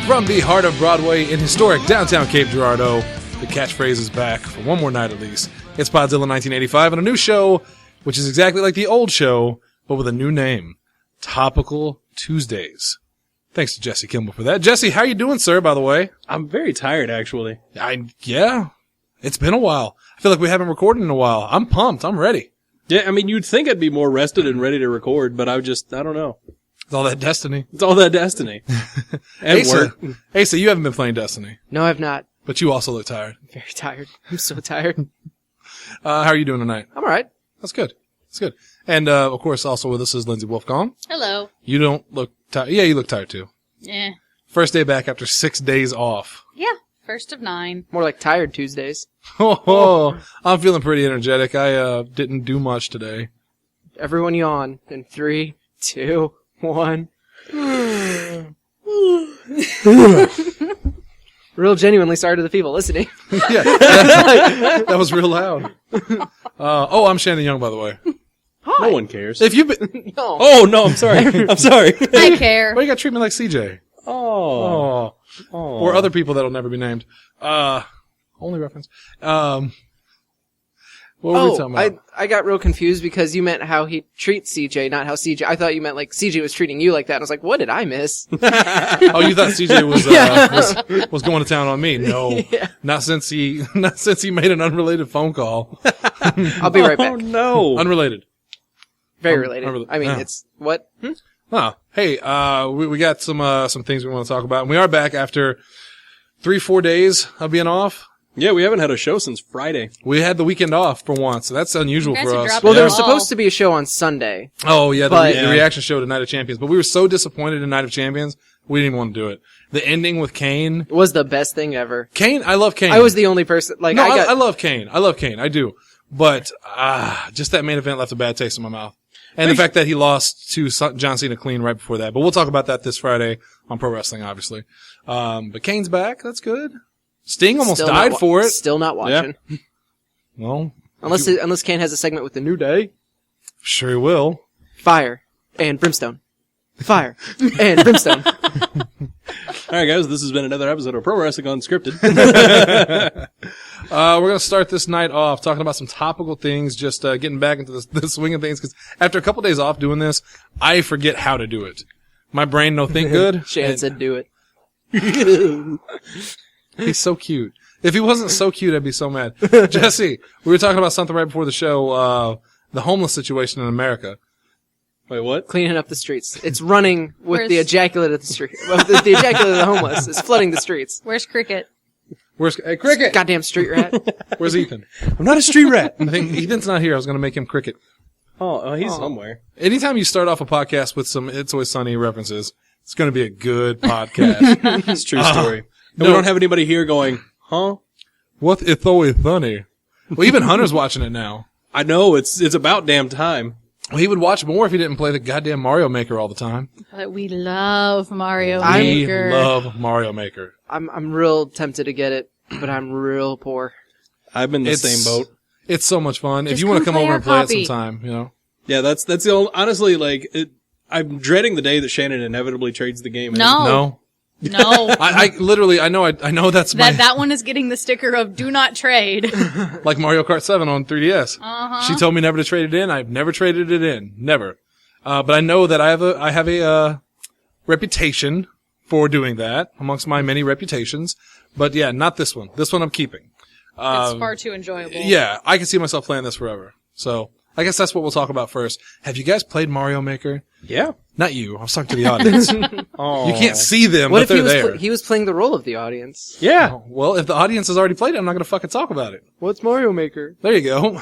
From the heart of Broadway in historic downtown Cape Girardeau, the catchphrase is back for one more night at least. It's Podzilla 1985 and a new show, which is exactly like the old show, but with a new name. Topical Tuesdays. Thanks to Jesse Kimball for that. Jesse, how you doing, sir, by the way? I'm very tired, actually. Yeah. It's been a while. I feel like we haven't recorded in a while. I'm pumped. I'm ready. Yeah, I mean, you'd think I'd be more rested and ready to record, but I don't know. It's all that Destiny. It's all that Destiny. And work. Asa, you haven't been playing Destiny. No, I've not. But you also look tired. Very tired. I'm so tired. How are you doing tonight? I'm all right. That's good. That's good. And, of course, also with us is Lindsay Wolfgong. Hello. You don't look tired. Yeah, you look tired too. Yeah. First day back after 6 days off. Yeah. First of 9. More like tired Tuesdays. Oh, I'm feeling pretty energetic. I didn't do much today. Everyone yawn in 3, 2, 1. Real genuinely sorry to the people listening. Yeah, that was real loud. I'm Shannon Young, by the way. Hi. No one cares. If you've been, No. Oh, no, I'm sorry. I'm sorry. I care. why you got to treat me like CJ? Oh. Or other people that'll never be named. Only reference. What were we talking about? I got real confused because you meant how he treats CJ, not how CJ. I thought you meant like CJ was treating you like that. And I was like, what did I miss? Oh, you thought CJ was going to town on me? No, Yeah. not since he made an unrelated phone call. I'll be right back. Oh, no. Unrelated. Very related. I mean, yeah. it's what? Oh, hey, we got some things we want to talk about, and we are back after 3-4 days of being off. Yeah, we haven't had a show since Friday. We had the weekend off for once, so that's unusual You guys for are us. dropping Well, there Yeah. was supposed to be a show on Sunday. Oh yeah, But- the reaction show to Night of Champions, but we were so disappointed in Night of Champions, we didn't even want to do it. The ending with Kane. It was the best thing ever. Kane, I love Kane. I was the only person, like, No, I got, I love Kane. I love Kane. I do. But, just that main event left a bad taste in my mouth. And the fact that he lost to John Cena clean right before that. But we'll talk about that this Friday on Pro Wrestling, obviously. But Kane's back. That's good. Sting almost still died not for it. Still not watching. Well, Unless Kane has a segment with the New Day. sure he will. Fire and brimstone. Fire and brimstone. All right, guys, this has been another episode of Pro Wrestling Unscripted. We're going to start this night off talking about some topical things, just getting back into the swing of things, because after a couple days off doing this, I forget how to do it. My brain no think good. Shannon said do it. He's so cute. If he wasn't so cute, I'd be so mad. Jesse, we were talking about something right before the show, the homeless situation in America. Wait, what? Cleaning up the streets. It's running with Where's- the ejaculate of the street. Well, the ejaculate of the homeless. It's flooding the streets. Where's Cricket? Hey, Cricket! Goddamn street rat. Where's Ethan? I'm not a street rat. I think Ethan's not here. I was going to make him Cricket. Oh, he's somewhere. Anytime you start off a podcast with some It's Always Sunny references, it's going to be a good podcast. It's a true story. And no. we don't have anybody here going, huh? What It's Always Sunny? Well, even Hunter's watching it now. I know, it's about damn time. Well, he would watch more if he didn't play the goddamn Mario Maker all the time. But we love Mario We Maker. love Mario Maker. I'm real tempted to get it, but I'm real poor. I'm in the same boat. It's so much fun. If Just you want to come come over play and play our it copy. sometime, you know. Yeah, that's the only, honestly, like, I'm dreading the day that Shannon inevitably trades the game in. No. No. I literally, I know that's That one is getting the sticker of do not trade. like Mario Kart 7 on 3DS. Uh-huh. She told me never to trade it in. I've never traded it in. Never. But I know that I have a reputation for doing that amongst my many reputations. But yeah, not this one. This one I'm keeping. It's far too enjoyable. Yeah, I can see myself playing this forever. So I guess that's what we'll talk about first. Have you guys played Mario Maker? Yeah. Not you. I was talking to the audience. Oh. You can't see them, What but if they're he was there. he was playing the role of the audience? Yeah. Oh, well, if the audience has already played it, I'm not going to fucking talk about it. What's Mario Maker? There you go.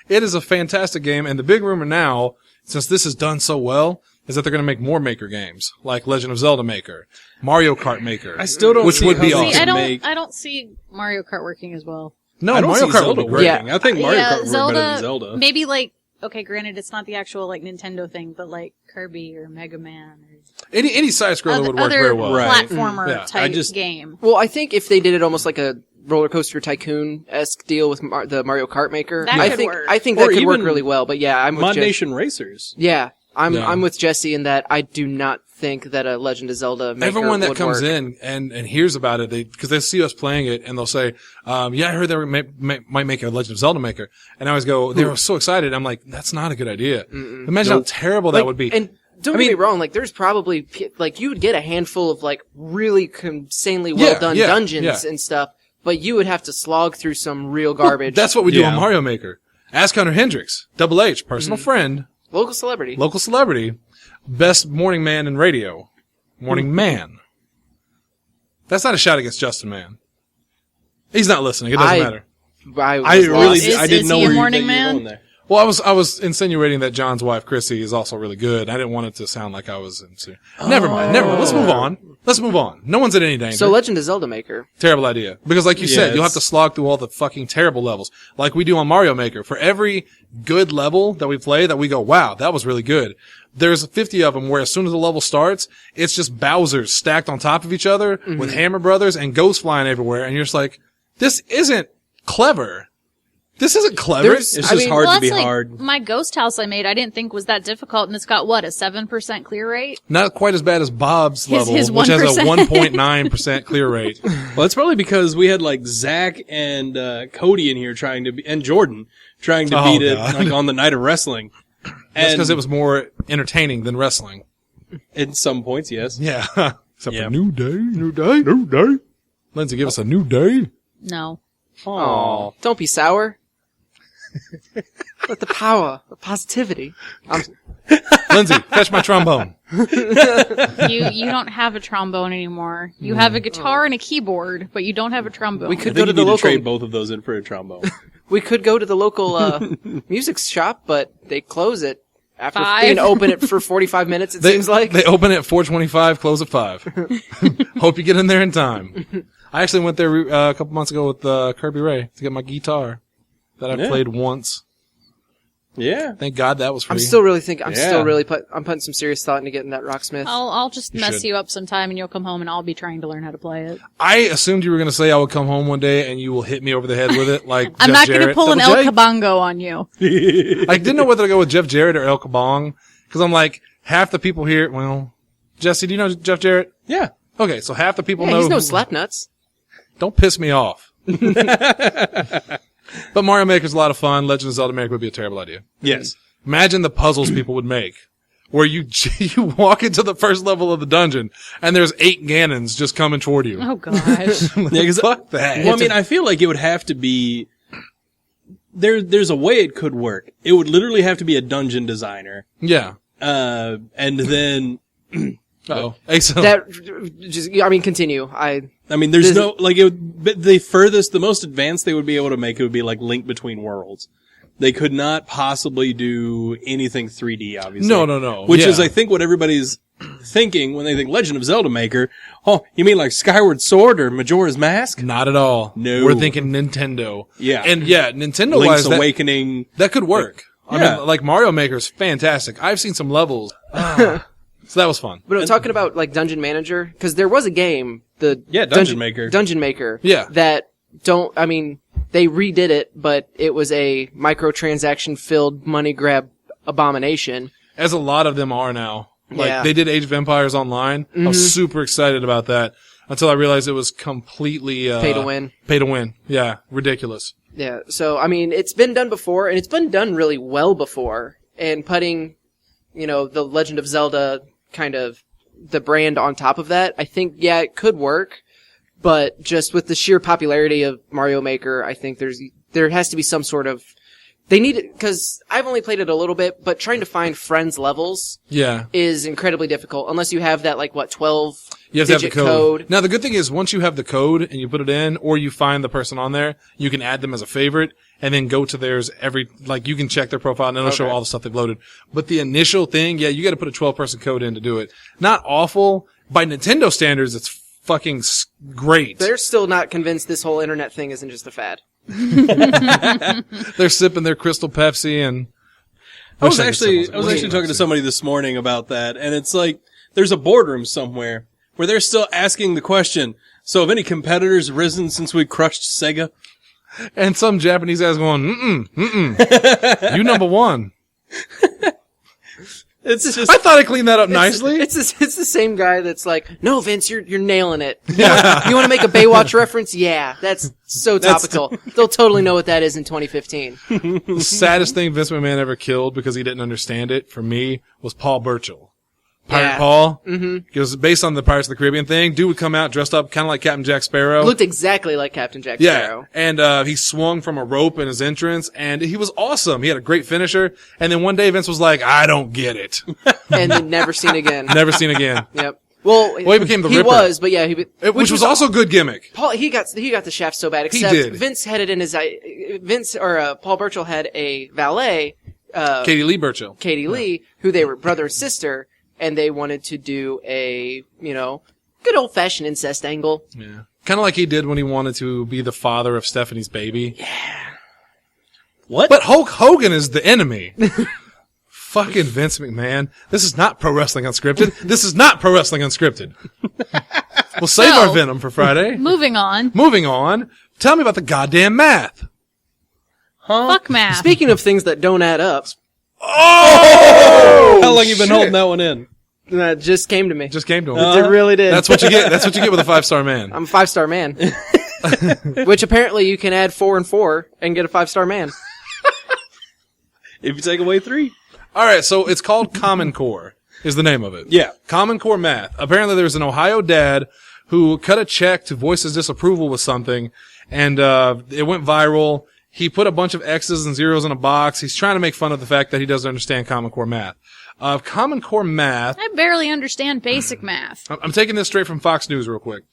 It is a fantastic game, and the big rumor now, since this is done so well, is that they're going to make more Maker games, like Legend of Zelda Maker, Mario Kart Maker. I still don't Which see would how be they awesome. See, can I don't see Mario Kart working as well. No, I don't Mario see Kart Zelda would be great. working. I think Mario Kart would work Zelda, better than Zelda. Maybe like, okay, granted, it's not the actual like Nintendo thing, but like Kirby or Mega Man or Any side scroller would work other very well. Right. platformer Yeah. type game. Well, I think if they did it almost like a roller coaster tycoon-esque deal with the Mario Kart Maker, That I could think work. I think Or that could work even really well. But yeah, I'm with Mod Jess. Nation Racers. Yeah, I'm with Jesse in that I do not think that a Legend of Zelda maker Everyone that would comes work. in and hears about it, because they see us playing it and they'll say, yeah, I heard they might make a Legend of Zelda maker. And I always go, they were so excited. I'm like, that's not a good idea. Imagine how terrible that would be. And don't get me wrong, like there's probably like you would get a handful of like really insanely well done dungeons and stuff, but you would have to slog through some real garbage. That's what we do on Mario Maker. Ask Hunter Hendricks, Double H, personal friend, local celebrity. Best morning man in radio. Morning man. That's not a shot against Justin, man. He's not listening. It doesn't matter. I didn't know he a where morning you were man? going there. Well, I was insinuating that John's wife, Chrissy, is also really good. I didn't want it to sound like I was Never mind. Let's move on. No one's in any danger. So Legend of Zelda Maker. Terrible idea. Because like you said, you'll have to slog through all the fucking terrible levels. Like we do on Mario Maker. For every good level that we play that we go, wow, that was really good. There's 50 of them where as soon as the level starts, it's just Bowsers stacked on top of each other with Hammer Brothers and ghosts flying everywhere. And you're just like, this isn't clever. It's just hard to be hard. My ghost house I made, I didn't think was that difficult, and it's got, what, a 7% clear rate? Not quite as bad as Bob's level, his which has a 1%. 1.9% clear rate. Well, it's probably because we had like Zach and Cody in here and Jordan trying to beat it like on the night of wrestling. That's because it was more entertaining than wrestling. In some points, yes. Yeah. Except for New Day. Lindsay, give us a new day. No. Oh, don't be sour. Let the power, the positivity. Lindsay, fetch my trombone. You don't have a trombone anymore. You have a guitar and a keyboard, but you don't have a trombone. We I could think go to you the need to local. trade both of those in for a trombone. We could go to the local music shop, but they close it after 5. being open it for 45 minutes. It seems like They open at 4:25, close at 5. Hope you get in there in time. I actually went there a couple months ago with Kirby Ray to get my guitar that I played once. Yeah. Thank God that was free. I'm still really I'm putting some serious thought into getting that Rocksmith. I'll just mess should. you up sometime, and you'll come home, and I'll be trying to learn how to play it. I assumed you were going to say I would come home one day and you will hit me over the head with it, like I'm Jeff not going to Jarrett. pull an Double El J? Cabango on you. I didn't know whether to go with Jeff Jarrett or El Kabong because I'm like half the people here. Well, Jesse, do you know Jeff Jarrett? Yeah. Okay, so half the people Yeah, know. he's no slapnuts. Don't piss me off. But Mario Maker's a lot of fun. Legend of Zelda Maker would be a terrible idea. Yes. Imagine the puzzles people would make, where you walk into the first level of the dungeon and there's 8 Ganons just coming toward you. Oh gosh. Yeah, 'cause Fuck that. Well, I mean, I feel like it would have to be. There's a way it could work. It would literally have to be a dungeon designer, Yeah. and then. Uh-oh. Hey, so Continue. I mean, there's no like the most advanced they would be able to make it would be like Link Between Worlds. They could not possibly do anything 3D, obviously. No. Which is, I think, what everybody's thinking when they think Legend of Zelda Maker. Oh, you mean like Skyward Sword or Majora's Mask? Not at all. No. We're thinking Nintendo. Yeah. And yeah, Nintendo-wise, Link's Awakening. that could work. I mean, like Mario Maker's fantastic. I've seen some levels. So that was fun. But I'm talking about like Dungeon Manager, because there was a game, Dungeon Maker. Dungeon Maker. Yeah. They redid it, but it was a microtransaction-filled money grab abomination. As a lot of them are now. Like, Yeah. they did Age of Empires Online. I was super excited about that until I realized it was completely, Pay to win. Pay to win. Yeah. Ridiculous. Yeah, so, I mean, it's been done before, and it's been done really well before. And putting, the Legend of Zelda kind of the brand on top of that, I think, yeah, it could work. But just with the sheer popularity of Mario Maker, I think there has to be some sort of, they need it, cause I've only played it a little bit, but trying to find friends levels Yeah. is incredibly difficult unless you have that 12 You have to have the digit code. Now, the good thing is once you have the code and you put it in, or you find the person on there, you can add them as a favorite and then go to theirs you can check their profile and it'll show all the stuff they've loaded. But the initial thing, yeah, you gotta put a 12-person code in to do it. Not awful. By Nintendo standards, it's fucking great. They're still not convinced this whole internet thing isn't just a fad. They're sipping their Crystal Pepsi and I was actually talking to somebody this morning about that, and it's like there's a boardroom somewhere where they're still asking the question, so have any competitors risen since we crushed Sega? And some Japanese ass going, you number one. It's just I thought I cleaned that up nicely. It's the same guy that's like, no, Vince, you're nailing it. You want to make a Baywatch reference? Yeah, that's so topical. They'll totally know what that is in 2015. The saddest thing Vince McMahon ever killed because he didn't understand it, for me, was Paul Burchill. Pirate Paul. Mm-hmm. It was based on the Pirates of the Caribbean thing. Dude would come out dressed up kind of like Captain Jack Sparrow. Looked exactly like Captain Jack Sparrow. And he swung from a rope in his entrance, and he was awesome. He had a great finisher. And then one day Vince was like, I don't get it. And then never seen again. Never seen again. Yep. Well, he became the Ripper. He was, but yeah, which was also a good gimmick. Paul, he got the shaft so bad. Except He did. Vince had it in his Paul Burchill had a valet, Katie Lee Burchill. Katie Lee, who they were brother and sister, and they wanted to do a, good old fashioned incest angle. Yeah. Kind of like he did when he wanted to be the father of Stephanie's baby. Yeah. what? But Hulk Hogan is the enemy. Fucking Vince McMahon. This is not Pro Wrestling Unscripted. This is not Pro Wrestling Unscripted. We'll save our venom for Friday. Moving on. Moving on. Tell me about the goddamn math. Fuck math. Speaking of things that don't add up, Oh! How long you been holding that one in? that just came to me. Just came to him. It really did. That's what you get. That's what you get with a 5-star man. I'm a 5-star man. Which apparently you can add 4 and 4 and get a 5-star man. If you take away 3. All right, so it's called Common Core is the name of it. Yeah. Common Core Math. Apparently there was an Ohio dad who cut a check to voice his disapproval with something, and it went viral. He put a bunch of X's and zeros in a box. He's trying to make fun of the fact that he doesn't understand Common Core Math. Common Core Math. I barely understand basic math. I'm taking this straight from Fox News real quick.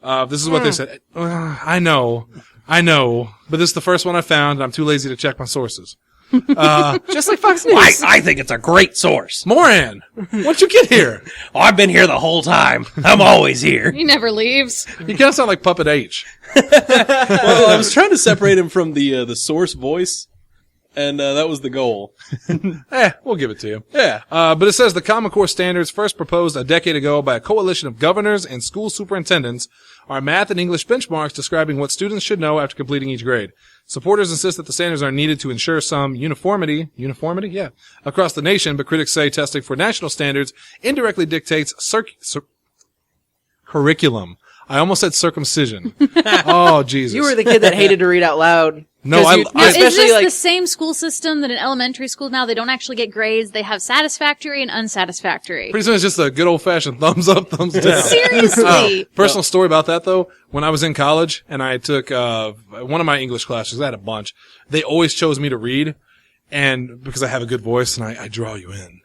This is what they said. I know. But this is the first one I found, and I'm too lazy to check my sources. Just like Fox News. I think it's a great source. Moran, when'd you get here? Oh, I've been here the whole time. I'm always here. He never leaves. You kind of sound like Puppet H. Well, I was trying to separate him from the source voice, and that was the goal. We'll give it to you. Yeah. But it says the Common Core standards first proposed a decade ago by a coalition of governors and school superintendents are math and English benchmarks describing what students should know after completing each grade. Supporters insist that the standards are needed to ensure some uniformity, across the nation, but critics say testing for national standards indirectly dictates curriculum. I almost said circumcision. Oh, Jesus. You were the kid that hated to read out loud. No, Now, is especially this the same school system that in elementary school now? They don't actually get grades. They have satisfactory and unsatisfactory. Pretty soon it's just a good old-fashioned thumbs up, thumbs down. Seriously. Personal story about that, though. When I was in college and I took one of my English classes, I had a bunch, they always chose me to read, and because I have a good voice and I draw you in.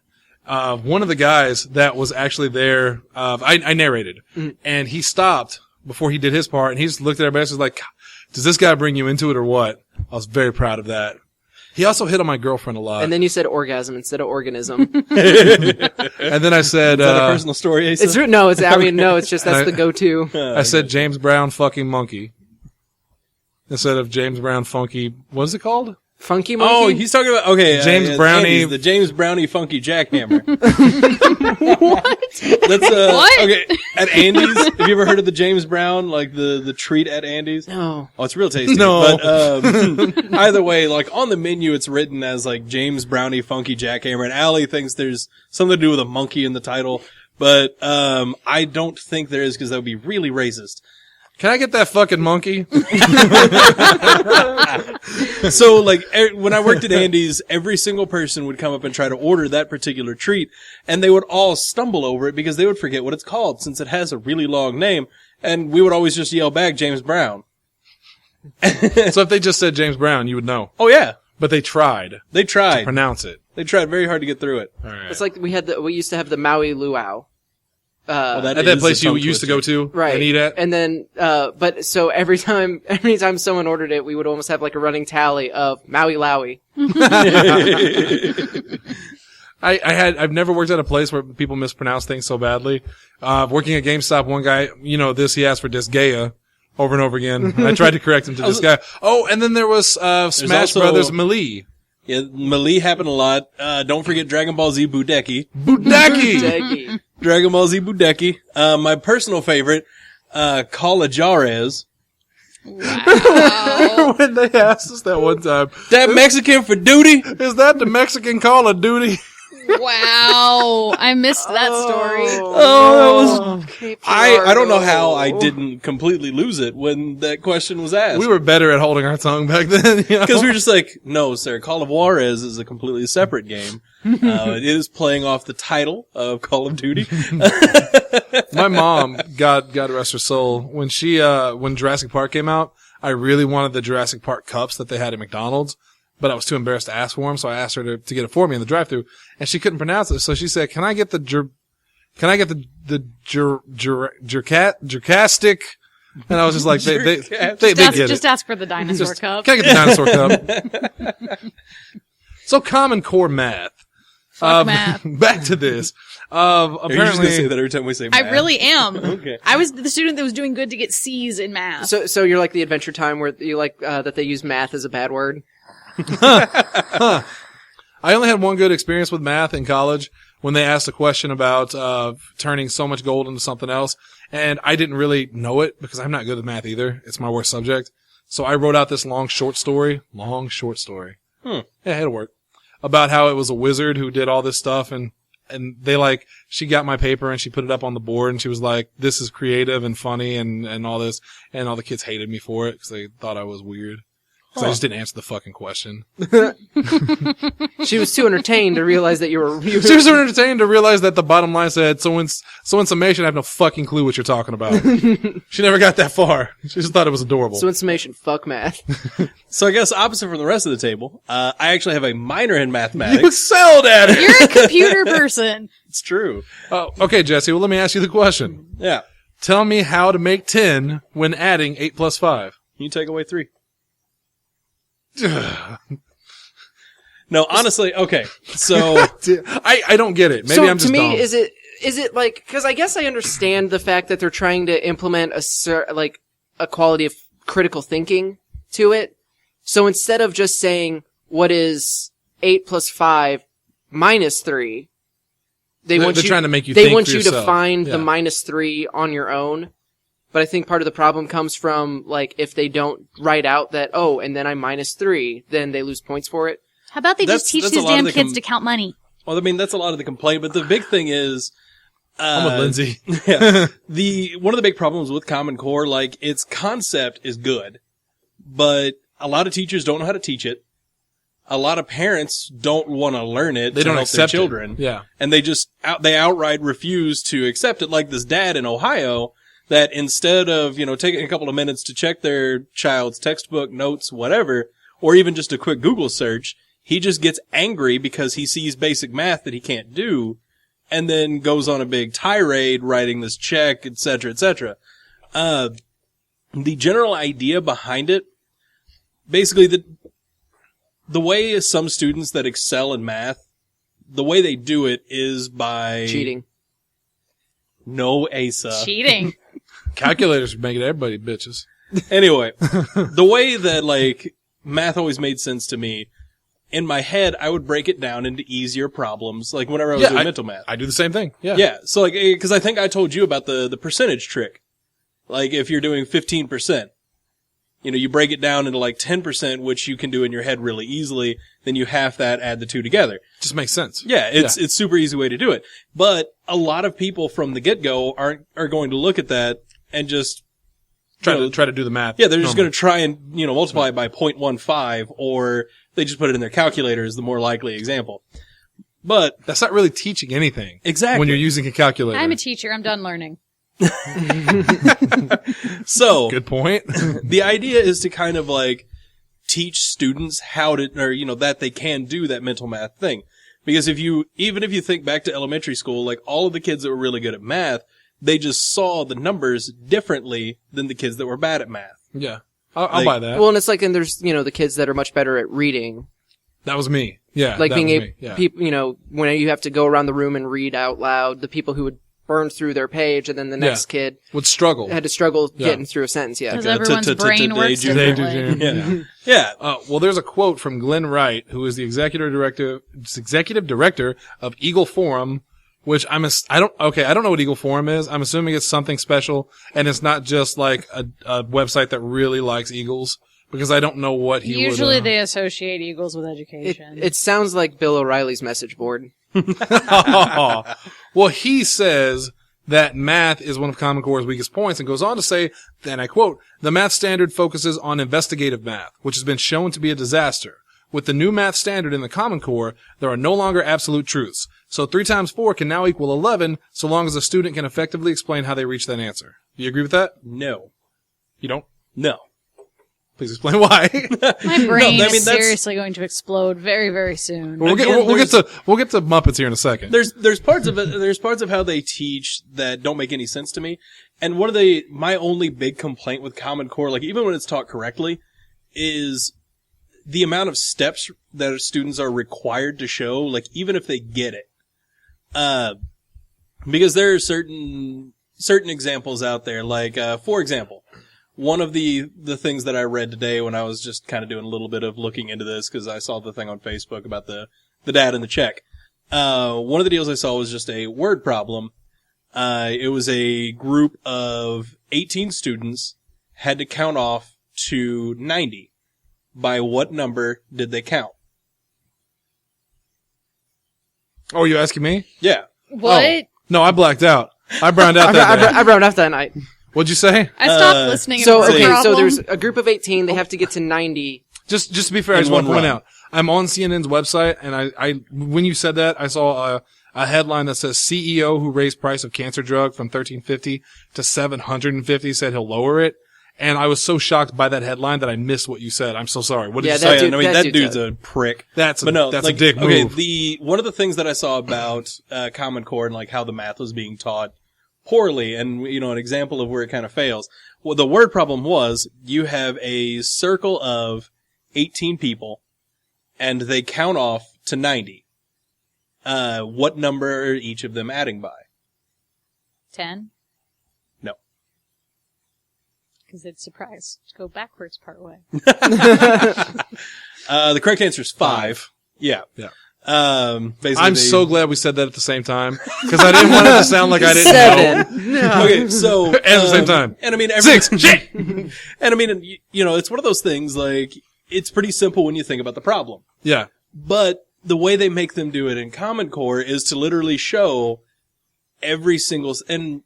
One of the guys that was actually there, I narrated, and he stopped before he did his part, and he just looked at everybody else and was like, does this guy bring you into it or what? I was very proud of that. He also hit on my girlfriend a lot. And then you said orgasm instead of organism. And then I said, Is that a personal story, Asa? It's just that's the go-to. I said James Brown fucking monkey. Instead of James Brown funky, what is it called? Funky monkey? Oh, he's talking about, James Brownie. Andy's, the James Brownie funky jackhammer. What? That's, What? Okay, at Andy's, have you ever heard of the James Brown, like the treat at Andy's? No. Oh, it's real tasty. No. But, either way, like on the menu, it's written as like James Brownie funky jackhammer, and Allie thinks there's something to do with a monkey in the title. But, I don't think there is because that would be really racist. Can I get that fucking monkey? So, like, when I worked at Andy's, every single person would come up and try to order that particular treat, and they would all stumble over it because they would forget what it's called since it has a really long name, and we would always just yell back, James Brown. So if they just said James Brown, you would know. Oh, yeah. But they tried They to tried. pronounce it. They tried very hard to get through it. All right. It's like we used to have the Maui Luau. Well, At that is place a tongue you used to go twister. to Right. and eat at? And then, but so anytime someone ordered it, we would almost have like a running tally of Maui Lowy. I've never worked at a place where people mispronounce things so badly. Working at GameStop, one guy, he asked for Disgaea over and over again. And I tried to correct him to Disgaea. Oh, and then there was, Smash also- Brothers Melee. Yeah, Melee happened a lot. Don't forget Dragon Ball Z Budeki. Budeki! Daggy. Dragon Ball Z Budeki. My personal favorite, Call a Jarez. When they asked us that one time, That Mexican for duty? is that the Mexican Call of Duty? Wow. I missed that story. Oh, that was. Cape I don't know Girardeau. how I didn't completely lose it when that question was asked. We were better at holding our tongue back then. Because we were just like, no, sir, Call of Juarez is a completely separate game. It is playing off the title of Call of Duty. My mom, God rest her soul, when when Jurassic Park came out, I really wanted the Jurassic Park cups that they had at McDonald's, but I was too embarrassed to ask for them, so I asked her to get it for me in the drive-thru, and she couldn't pronounce it, so she said, "Can I get the Jurkastic?" And I was just like, they get it. Just ask for the dinosaur cup. Can I get the dinosaur cup? So Common Core math. Fuck math. Back to this. Are you just going to Apparently, say that every time we say math? I really am. Okay. I was the student that was doing good to get C's in math. So you're like the Adventure Time where you like that they use math as a bad word. I only had one good experience with math in college when they asked a question about turning so much gold into something else, and I didn't really know it because I'm not good at math either. It's my worst subject. So I wrote out this long short story. Yeah, it'll work. About how it was a wizard who did all this stuff, and she got my paper and she put it up on the board and she was like, "This is creative and funny and all this," and all the kids hated me for it because they thought I was weird. Because I just didn't answer the fucking question. She was too entertained to realize that you were She was so entertained to realize that the bottom line said, so in summation, I have no fucking clue what you're talking about. She never got that far. She just thought it was adorable. So in summation, fuck math. So I guess opposite from the rest of the table, I actually have a minor in You mathematics. excelled at it! You're a computer person. It's true. Okay, Jesse, well, let me ask you the question. Yeah. Tell me how to make 10 when adding 8 plus 5. You take away 3. No, honestly, okay. So I don't get it. Maybe so I'm just to me, dumb. is it like, because I guess I understand the fact that they're trying to implement a quality of critical thinking to it. So instead of just saying what is 8 plus 5 minus 3, They're trying to make you they think want for you yourself. to find Yeah. the minus 3 on your own. But I think part of the problem comes from, like, if they don't write out that, oh, and then I minus 3, then they lose points for it. How about they just teach That's a these lot of damn the kids to count money? well, I mean, that's a lot of the complaint, but the big thing is, I'm with Lindsay. yeah, one of the big problems with Common Core, like, its concept is good, but a lot of teachers don't know how to teach it. A lot of parents don't want to learn it. They to don't help their accept children. it. Yeah. And they outright refuse to accept it, like this dad in Ohio, that instead of, taking a couple of minutes to check their child's textbook, notes, whatever, or even just a quick Google search, he just gets angry because he sees basic math that he can't do, and then goes on a big tirade writing this check, etc., etc. The general idea behind it, basically the way some students that excel in math, the way they do it is by Cheating. No, Asa. Cheating. Calculators are making everybody bitches. Anyway, the way that, like, math always made sense to me, in my head, I would break it down into easier problems, like whenever I was doing mental math. I do the same thing. Yeah. Yeah, so like, because I think I told you about the percentage trick. Like, if you're doing 15%, you break it down into like 10%, which you can do in your head really easily, then you half that, add the two together. Just makes sense. Yeah, it's super easy way to do it. But a lot of people from the get-go are going to look at that and just Try to do the math. yeah, they're just going to try and, multiply it by 0.15, or they just put it in their calculator is the more likely example. But That's not really teaching anything. Exactly. When you're using a calculator. I'm a teacher. I'm done learning. so Good point. the idea is to kind of like teach students how to, or, that they can do that mental math thing. Because even if you think back to elementary school, like all of the kids that were really good at math, they just saw the numbers differently than the kids that were bad at math. Yeah. I'll buy that. Well, and it's like, and there's, the kids that are much better at reading. That was me. Yeah. Like that being was able, me. Yeah. people, when you have to go around the room and read out loud, the people who would burn through their page and then the next kid Would struggle. had to struggle Yeah. getting through a sentence. Yeah. Because everyone's brain works Today, differently. Yeah. Yeah. Well, there's a quote from Glenn Wright, who is the executive director of Eagle Forum, which I don't know what Eagle Forum is. I'm assuming it's something special, and it's not just like a website that really likes eagles, because I don't know what he Usually would. they associate eagles with education. It sounds like Bill O'Reilly's message board. Well, he says that math is one of Common Core's weakest points and goes on to say, and I quote, the math standard focuses on investigative math, which has been shown to be a disaster. With the new math standard in the Common Core, there are no longer absolute truths. So 3 times 4 can now equal 11, so long as a student can effectively explain how they reached that answer. Do you agree with that? No. You don't? No. Please explain why. My brain No, I mean, is that's- seriously going to explode very, very soon. we'll get to Muppets here in a second. There's parts of it. There's parts of how they teach that don't make any sense to me. And one of my only big complaint with Common Core, like even when it's taught correctly, is the amount of steps that students are required to show. Like even if they get it, because there are certain examples out there. Like for example, one of the things that I read today when I was just kind of doing a little bit of looking into this because I saw the thing on Facebook about the dad and the check. One of the deals I saw was just a word problem. It was a group of 18 students had to count off to 90. By what number did they count? Oh, are you asking me? Yeah. What? Oh. No, I blacked out. I browned out that day. I browned out that night. What'd you say? I stopped listening. So, and it was a okay, so problem. there's a group of 18. They have to get to 90. Just to be fair, I In just want to one point run. out, I'm on CNN's website, and I when you said that, I saw a headline that says CEO who raised price of cancer drug from $13.50 to $750 said he'll lower it. And I was so shocked by that headline that I missed what you said. I'm so sorry. What did Yeah, you So, say? that dude- that dude's dude's a- a prick. That's a like, dick okay, move. one of the things that I saw about Common Core and like how the math was being taught poorly, and an example of where it kind of fails. Well, the word problem was you have a circle of 18 people, and they count off to 90. What number are each of them adding by? 10? No. Because it's surprise. Go backwards part way. The correct answer is 5. Yeah. Yeah. Basically, I'm so glad we said that at the same time because I didn't want it to sound like I didn't know. 7. No. Okay, so At the same time. and I mean 6. Shit. and I mean, it's one of those things. Like it's pretty simple when you think about the problem, Yeah. but the way they make them do it in Common Core is to literally show every single, and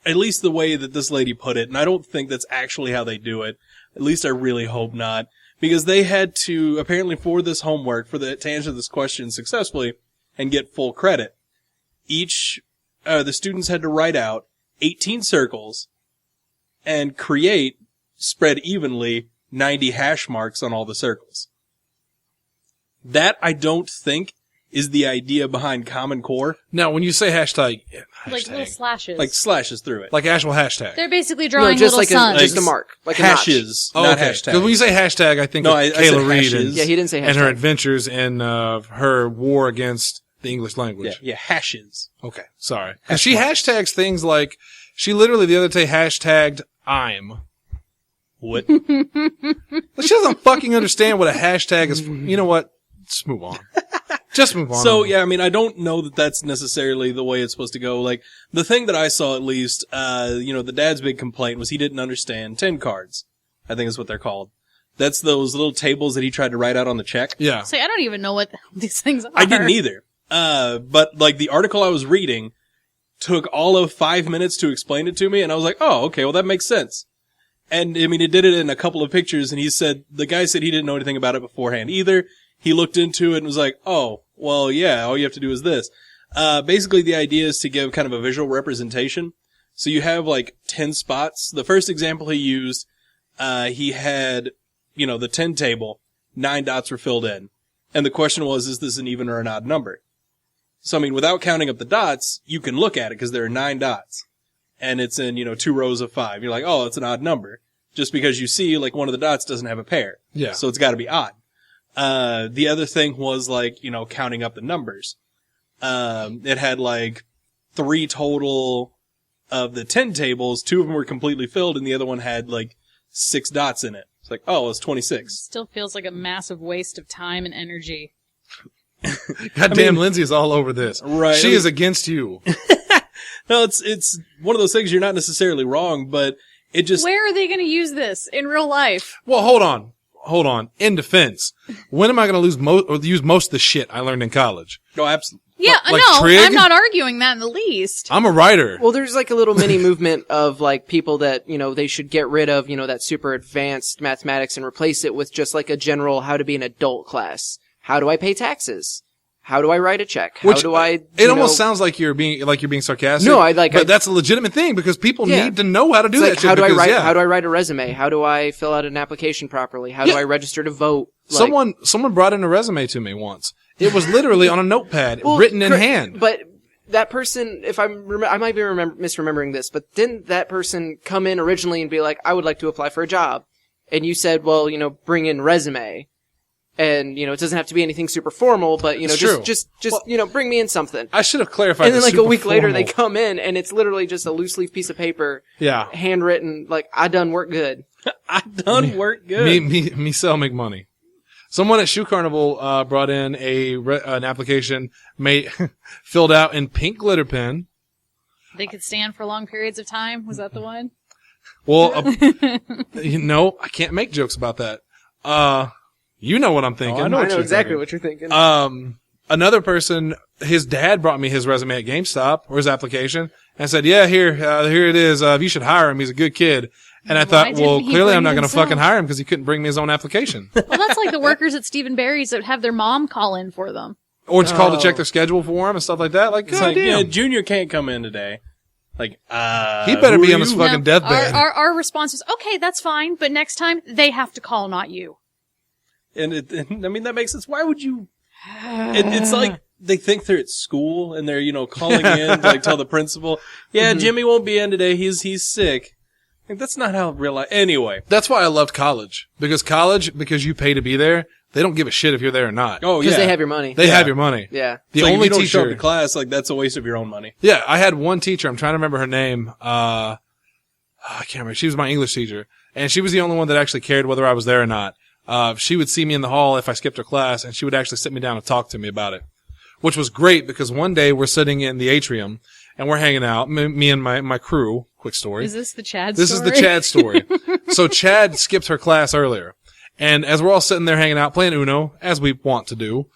at least the way that this lady put it, and I don't think that's actually how they do it. At least I really hope not. Because they had to, apparently for this homework, to answer this question successfully and get full credit, the students had to write out 18 circles and create, spread evenly, 90 hash marks on all the circles. That, I don't think, is the idea behind Common Core. Now, when you say hashtag, Like little slashes. Like slashes through it. like actual hashtag. They're basically No, drawing just little like suns. just a mark. Like a notch. hashes, Oh, not okay. hashtags. Because when you say hashtag, I think No, of I said Kayla Reed hashes. Yeah, he didn't say hashtag. and her adventures in her war against the English language. yeah, hashes. Okay, sorry. And she hashtags things like, she literally the other day hashtagged I'm. What? Like, she doesn't fucking understand what a hashtag is. You know what? Just move on. Just move on. So, yeah, I mean, I don't know that that's necessarily the way it's supposed to go. Like, the thing that I saw at least, the dad's big complaint was he didn't understand 10 cards. I think is what they're called. That's those little tables that he tried to write out on the check. Yeah. So I don't even know what the hell these things are. I didn't either. But, like, the article I was reading took all of 5 minutes to explain it to me, and I was like, oh, okay, well, that makes sense. And, I mean, it did it in a couple of pictures, and the guy said he didn't know anything about it beforehand either. He looked into it and was like, oh, well, yeah, all you have to do is this. Basically, the idea is to give kind of a visual representation. So you have, like, 10 spots. The first example he used, he had, the 10 table, 9 dots were filled in. And the question was, is this an even or an odd number? So, I mean, without counting up the dots, you can look at it because there are 9 dots. And it's in, 2 rows of 5. You're like, oh, it's an odd number. Just because you see, like, one of the dots doesn't have a pair. Yeah. So it's got to be odd. The other thing was, like, counting up the numbers. It had, like, 3 total of the 10 tables. 2 of them were completely filled, and the other one had, like, 6 dots in it. It's like, oh, it's 26. Still feels like a massive waste of time and energy. Goddamn, Lindsay is all over this. Right. She is against you. No, it's one of those things you're not necessarily wrong, but it just... Where are they going to use this in real life? Well, hold on. In defense, when am I going to use most of the shit I learned in college? No, Yeah, Like no, trig? I'm not arguing that in the least. I'm a writer. Well, there's like a little mini movement of like people that, they should get rid of, that super advanced mathematics and replace it with just like a general how to be an adult class. How do I pay taxes? How do I write a check? How do I? It almost sounds like you're being sarcastic. No, but that's a legitimate thing because people need to know how to do that. Like, shit how do because, How do I write a resume? How do I fill out an application properly? How do I register to vote? Someone brought in a resume to me once. It was literally on a notepad, written in hand. But that person, if I might be misremembering this, but didn't that person come in originally and be like, I would like to apply for a job? And you said, well, bring in resume. And, it doesn't have to be anything super formal, but, just bring me in something. I should have clarified. And then like a week later formal. they come in and it's literally just a loose leaf piece of paper. Yeah. Handwritten, like, I done work good. I done work good. Me sell make money. Someone at Shoe Carnival, brought in an application filled out in pink glitter pen. They could stand for long periods of time. Was that the one? Well, I can't make jokes about that. You know what I'm thinking. I know exactly what you're thinking. Another person, his dad brought me his resume at GameStop or his application and said, yeah, here it is. You should hire him. He's a good kid. And I thought, well, clearly I'm not going to fucking hire him because he couldn't bring me his own application. Well, that's like the workers at Steve & Barry's that have their mom call in for them. Or just call to check their schedule for him and stuff like that. Like, it's goddamn. Junior can't come in today. Like, he better be on his fucking deathbed. Our response is, okay, that's fine, but next time they have to call, not you. And that makes sense. Why would you? It's like they think they're at school and they're, calling in to tell the principal, yeah, Jimmy won't be in today. He's sick. Like, that's not how real life. Anyway. That's why I loved college. Because you pay to be there, they don't give a shit if you're there or not. Oh, yeah. Because they have your money. They have your money. Yeah. The only only if you don't show up teacher. to class, that's a waste of your own money. Yeah, I had one teacher. I'm trying to remember her name. I can't remember. She was my English teacher. And she was the only one that actually cared whether I was there or not. She would see me in the hall if I skipped her class, and she would actually sit me down and talk to me about it, which was great because one day we're sitting in the atrium and we're hanging out, me and my crew. Quick story. Is this the Chad This story? is the Chad story. So Chad skipped her class earlier, and as we're all sitting there hanging out playing Uno, as we want to do,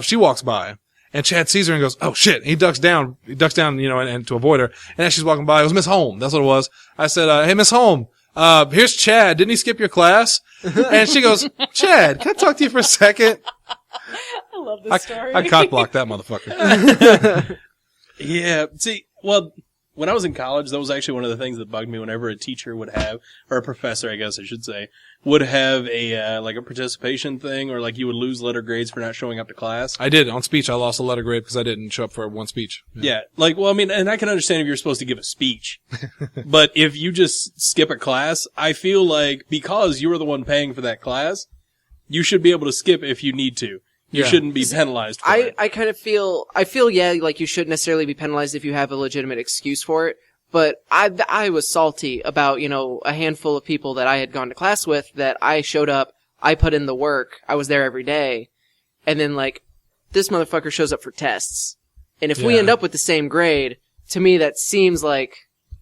she walks by, and Chad sees her and goes, "Oh shit!" He ducks down, and to avoid her. And as she's walking by, it was Miss Holm. That's what it was. I said, "Hey, Miss Holm. Here's Chad. Didn't he skip your class?" And she goes, "Chad, can I talk to you for a second?" I love this story. I cock-blocked that motherfucker. Yeah. See, well, when I was in college, that was actually one of the things that bugged me whenever a teacher would have, or a professor, I guess I should say, would have a participation thing, or you would lose letter grades for not showing up to class. I did. On speech, I lost a letter grade because I didn't show up for one speech. Yeah. And I can understand if you're supposed to give a speech. But if you just skip a class, I feel like because you were the one paying for that class, you should be able to skip if you need to. You shouldn't be penalized for it. I kind of feel, you shouldn't necessarily be penalized if you have a legitimate excuse for it. But I was salty about, a handful of people that I had gone to class with that I showed up, I put in the work, I was there every day. And then this motherfucker shows up for tests. And if we end up with the same grade, to me that seems like,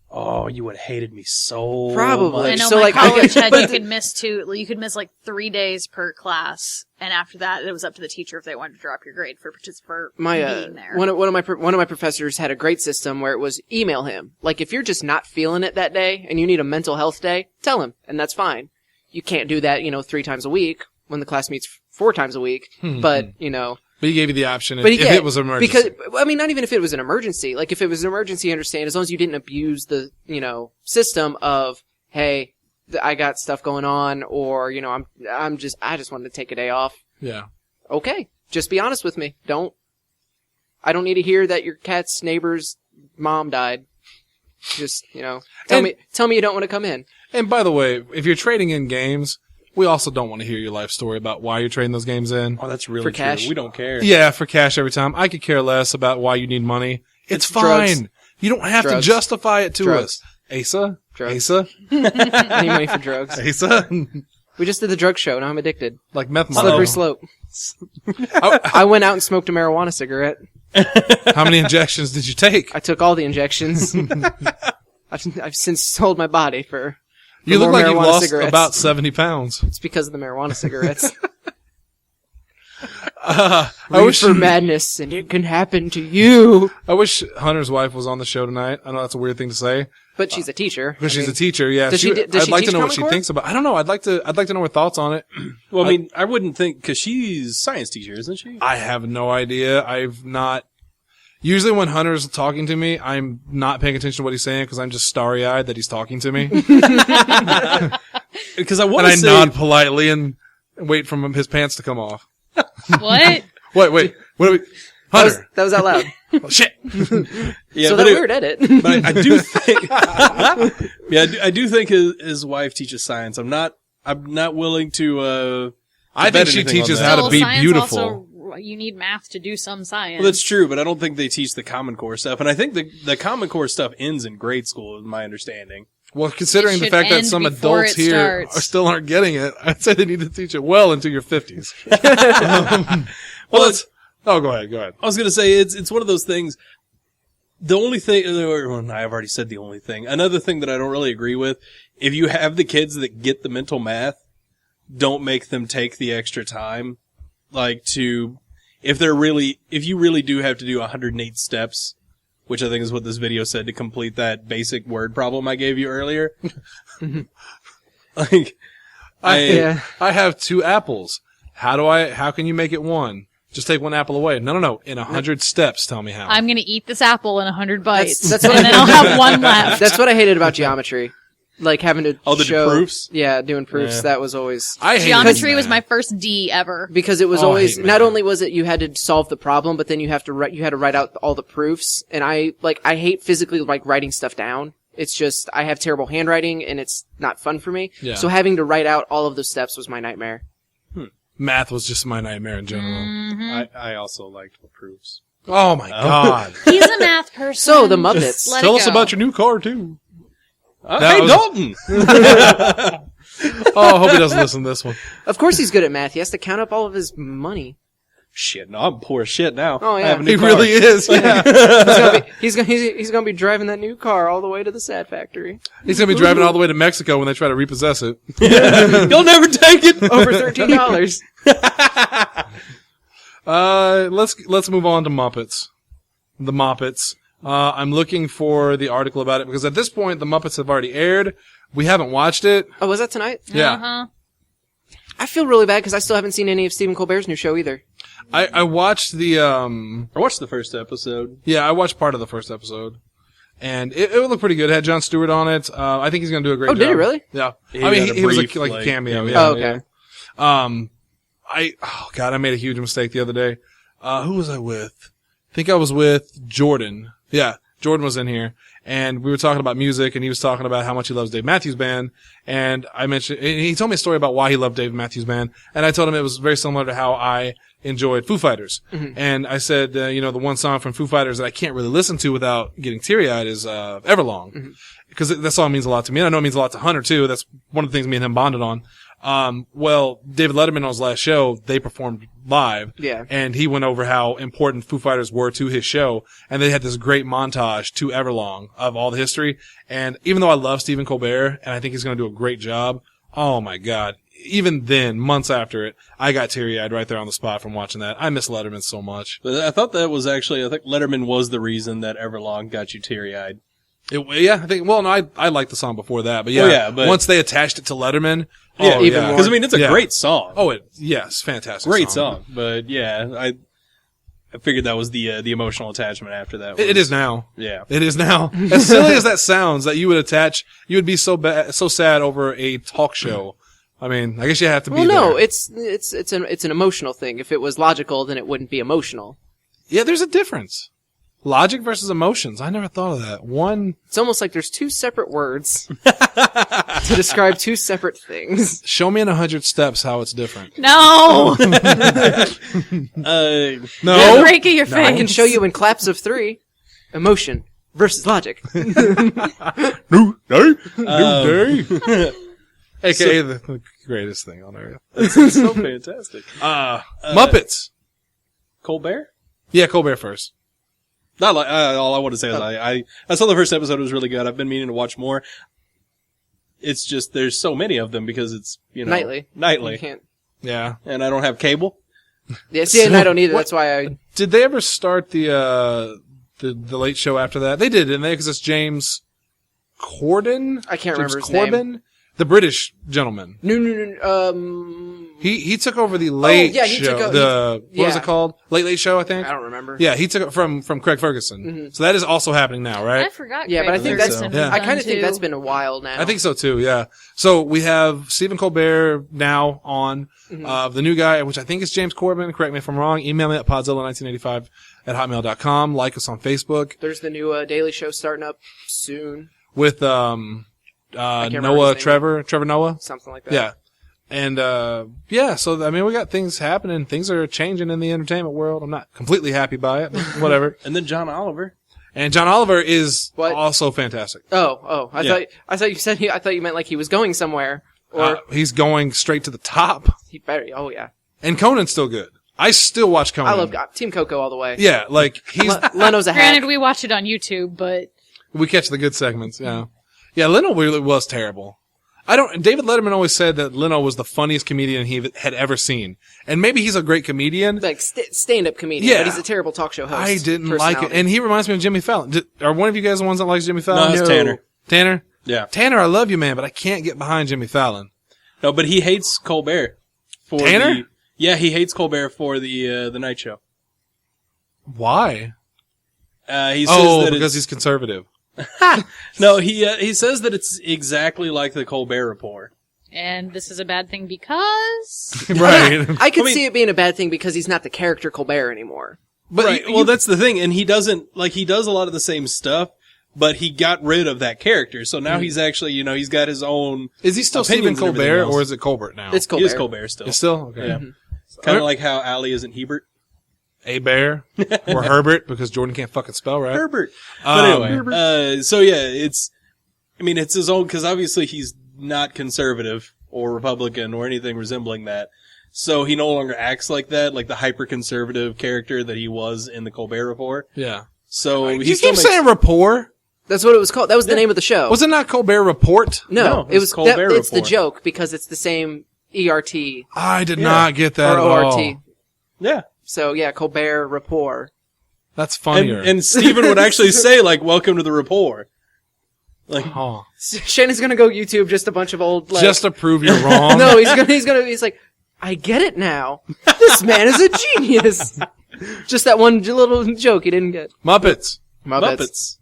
oh, you would have hated me so probably. I know so my college had you could miss 3 days per class, and after that it was up to the teacher if they wanted to drop your grade for being there. One of my professors had a great system where it was email him. Like if you're just not feeling it that day and you need a mental health day, tell him, and that's fine. You can't do that, 3 times a week when the class meets 4 times a week, but But he gave you the option if it was an emergency. Because, not even if it was an emergency. If it was an emergency, I understand, as long as you didn't abuse the, system of, hey, I got stuff going on, or, I just wanted to take a day off. Yeah. Okay. Just be honest with me. I don't need to hear that your cat's neighbor's mom died. Just, tell me you don't want to come in. And by the way, if you're trading in games, we also don't want to hear your life story about why you're trading those games in. Oh, that's really for true. cash? We don't care. Yeah, for cash every time. I could care less about why you need money. It's fine. Drugs. You don't have to justify it to Drugs. us. Asa? Drugs. Asa? Any money for drugs. Asa? We just did the drug show. Now I'm addicted. Like meth Slippery model. slope. I went out and smoked a marijuana cigarette. How many injections did you take? I took all the injections. I've since sold my body for You look more like you marijuana lost cigarettes. about 70 pounds. It's because of the marijuana cigarettes. I Read wish for madness, and it can happen to you. I wish Hunter's wife was on the show tonight. I know that's a weird thing to say. But she's a teacher. Because she's a teacher, yeah. Does she I'd like teach to know what Common she Core? thinks about. I don't know. I'd like to know her thoughts on it. Well, I mean, I wouldn't think because she's a science teacher, isn't she? I have no idea. I've not. Usually, when Hunter's talking to me, I'm not paying attention to what he's saying because I'm just starry-eyed that he's talking to me, Because I want and to I say nod politely and wait for his pants to come off. What? Wait. What are we? Hunter. That was out loud. Oh, shit. yeah, So but that weird edit. But I do think, I do think his wife teaches science. I'm not willing to. I think she teaches how to Still, be science beautiful. Also, you need math to do some science. Well, that's true, but I don't think they teach the Common Core stuff. And I think the Common Core stuff ends in grade school, is my understanding. Well, considering It the should fact that end some before adults it here starts. still aren't getting it, I'd say they need to teach it well into your 50s. Well, Go ahead. I was going to say, it's one of those things. The only thing, I've already said the only thing. Another thing that I don't really agree with, if you have the kids that get the mental math, don't make them take the extra time, if you really do have to do 108 steps, which I think is what this video said to complete that basic word problem I gave you earlier. I Yeah. have 2 apples. How can you make it 1? Just take 1 apple away. No. In 100 steps, tell me how. I'm going to eat this apple in 100 bites, That's what and then I'll have one left. That's what I hated about geometry. Like having to the show proofs? Yeah, doing proofs. Yeah. That was always I hate Geometry that. was my first D ever. because it was Oh, I always hate not math. only was it you had to solve the problem, but then you had to write out all the proofs. And I hate physically writing stuff down. It's just I have terrible handwriting and it's not fun for me. Yeah. So having to write out all of those steps was my nightmare. Math was just my nightmare in general. I also liked the proofs. Oh my god. He's a math person. So the Muppets. Let Tell it us go. about your new car too. Hey, was- Dalton! Oh, I hope he doesn't listen to this one. Of course he's good at math. He has to count up all of his money. Shit, no, I'm poor as shit now. Oh, yeah. I have a new He car. really is. Yeah. He's gonna be driving that new car all the way to the Sad Factory. He's gonna be driving all the way to Mexico when they try to repossess it. You'll never take it! Over $13. Let's move on to Muppets. The Muppets. I'm looking for the article about it because at this point the Muppets have already aired. We haven't watched it. Oh, was that tonight? Yeah. Uh-huh. I feel really bad because I still haven't seen any of Stephen Colbert's new show either. I watched the I watched the first episode. I watched part of the first episode. And it looked pretty good. It had Jon Stewart on it. I think he's gonna do a great job. Oh, did he really? Yeah. He I mean, had a he was brief, like a cameo. Yeah. Oh, okay. I made a huge mistake the other day. Who was I with? I think I was with Jordan. Yeah, Jordan was in here, and we were talking about music, and he was talking about how much he loves Dave Matthews Band, and I mentioned, and he told me a story about why he loved Dave Matthews Band, and I told him it was very similar to how I enjoyed Foo Fighters. And I said, the one song from Foo Fighters that I can't really listen to without getting teary-eyed is Everlong. Because that song means a lot to me. And I know it means a lot to Hunter, too. That's one of the things me and him bonded on. Well, David Letterman on his last show, they performed live. Yeah. And he went over how important Foo Fighters were to his show. And they had this great montage to Everlong of all the history. And even though I love Stephen Colbert, and I think he's going to do a great job, oh my God. Even then, months after it, I got teary-eyed right there on the spot from watching that. I miss Letterman so much. But I thought that was actually, I think Letterman was the reason that Everlong got you teary-eyed. I liked the song before that, but but once they attached it to Letterman, Yeah, even more. Because, I mean, it's a great song. Yes, fantastic. Great song. But, yeah, I figured that was the emotional attachment after that. It is now. Yeah. It is now. As silly as that sounds, that you would be so sad over a talk show. I mean, I guess you have to be Well, no, there. it's an emotional thing. If it was logical, then it wouldn't be emotional. Yeah, there's a difference. Logic versus emotions. I never thought of that. One, It's almost like there's two separate words to describe two separate things. show me in 100 steps how it's different. No! Uh, No. Break of your face. I can show you in claps of 3. Emotion versus logic. New day. AKA the greatest thing on earth. it's so fantastic. Muppets. Colbert? Yeah, Colbert first. Not like, all I want to say is I saw the first episode. It was really good. I've been meaning to watch more. It's just, there's so many of them because it's, Nightly. You Nightly. can't. Yeah. And I don't have cable. Yeah, see, and I don't either. That's why I... Did they ever start the Late Show after that? They did, didn't they? Because it's James Corden? I can't remember his Corbin? name. The British gentleman. No. He took over the Late he Show. took What was it called? Late Show, I think? I don't remember. Yeah, he took it from Craig Ferguson. Mm-hmm. So that is also happening now, right? I forgot. Yeah, Craig but I think Ferguson that's... was I kind done of think too. that's been a while now. I think so too, yeah. So we have Stephen Colbert now on. The new guy, which I think is James Corbin. Correct me if I'm wrong. Email me at podzilla1985@hotmail.com. Like us on Facebook. There's the new Daily Show starting up soon. With remember Noah, his name. Trevor Noah. Something like that. Yeah. And, so, I mean, we got things happening. Things are changing in the entertainment world. I'm not completely happy by it, but whatever. And then John Oliver. And John Oliver is What? also fantastic. Oh, Yeah. I thought you said I thought you meant like he was going somewhere. Or He's going straight to the top. he better, oh yeah. And Conan's still good. I still watch Conan. I love Team Coco all the way. Yeah, like, he's, Leno's a hack. Granted, we watch it on YouTube, but we catch the good segments, yeah. Yeah, Leno really was terrible. David Letterman always said that Leno was the funniest comedian he had ever seen. And maybe he's a great comedian. Like stand-up comedian, Yeah. but he's a terrible talk show host. I didn't like it. And he reminds me of Jimmy Fallon. Are one of you guys the ones that likes Jimmy Fallon? No, it's Tanner. Tanner? Yeah. Tanner, I love you, man, but I can't get behind Jimmy Fallon. No, but he hates Colbert. For Tanner? Yeah, he hates Colbert for the Night Show. Why? He says that because he's conservative. No, he says that it's exactly like the Colbert Report. and this is a bad thing because Right. I could see it being a bad thing because he's not the character Colbert anymore. But Right, well, that's the thing, and he does a lot of the same stuff, but he got rid of that character, so now he's actually, he's got his own. Is he still Stephen opinions and everything Colbert, else. or is it Colbert now? It's Colbert. He is Colbert still. It's still? Okay. Yeah. Kind of like how Ali isn't Hebert. A Bear or Herbert, because Jordan can't fucking spell, right? Herbert. But anyway, so yeah, it's his own, because obviously he's not conservative or Republican or anything resembling that. So he no longer acts like that, like the hyper-conservative character that he was in the Colbert Report. Yeah. So You keep saying rapport? That's what it was called. That was the name of the show. Was it not Colbert Report? No, it was Colbert It's the Report. joke because it's the same ERT I did not get that or at ORT. all. Yeah. So yeah, Colbert Rapport. That's funnier. And Stephen would actually say, like, welcome to the Rapport. Like, Oh. Shannon's gonna go YouTube just a bunch of old. Like, Just to prove you're wrong. no, he's like, I get it now. This man is a genius. Just that one little joke he didn't get. Muppets. Moppets.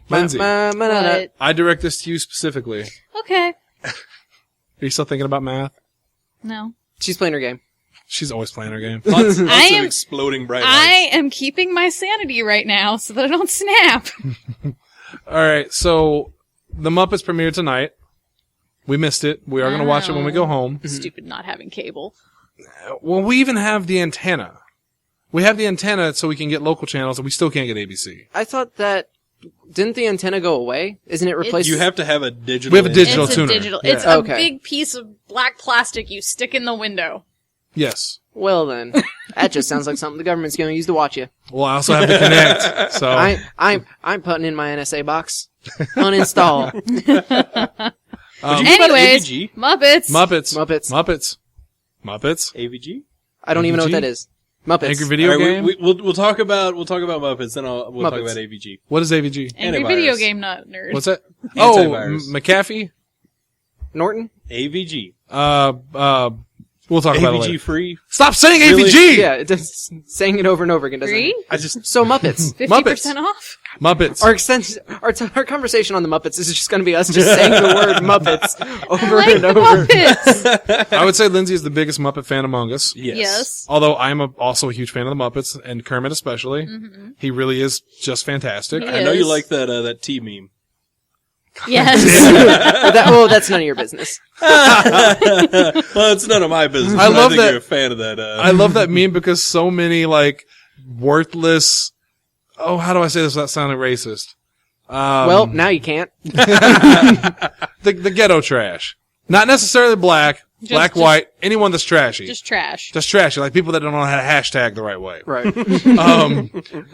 Lindsay. What? I direct this to you specifically. Okay. Are you still thinking about math? No. She's playing her game. She's always playing her game. Lots I of am- exploding bright I lights. am keeping my sanity right now so that I don't snap. All right, so the Muppets premiere tonight. We missed it. We are going to watch it when we go home. Stupid not having cable. Well, we even have the antenna. We have the antenna so we can get local channels, and we still can't get ABC. I thought that didn't the antenna go away? Isn't it replaced? You have to have a digital. We have a digital It's a tuner. digital. Yeah. It's a Okay. big piece of black plastic you stick in the window. Yes. Well then, that just sounds like something the government's going to use to watch you. Well, I also have the Connect. So I'm putting in my NSA box. Uninstall. Anyways, AVG? Muppets. Muppets. AVG? I don't even know what AVG? that is. Muppets. Angry Video All right, Game. we'll talk about Muppets, then we'll talk Muppets. about AVG. What is AVG? Angry Antivirus. video game nerd. What's that? Oh, Antivirus. McAfee. Norton? AVG. We'll talk about it AVG later. free. Stop saying Really? AVG. Yeah, it does, saying it over and over again doesn't. Free? I just So Muppets. 50% off? Muppets. Our conversation on the Muppets is just going to be us just saying the word Muppets over Like and the over. Muppets. I would say Lindsay is the biggest Muppet fan among us. yes. Although I'm also a huge fan of the Muppets, and Kermit especially. He really is just fantastic. He I know you is. like that T meme. Yes. That's none of your business. Well, it's none of my business. I but love think that- you're a fan of that. I love that meme because so many worthless. Oh, how do I say this without sounding racist? Well, now you can't. The ghetto trash, not necessarily black, Just- white, anyone that's trashy, Just trash. just trashy, like people that don't know how to hashtag the right way. Right.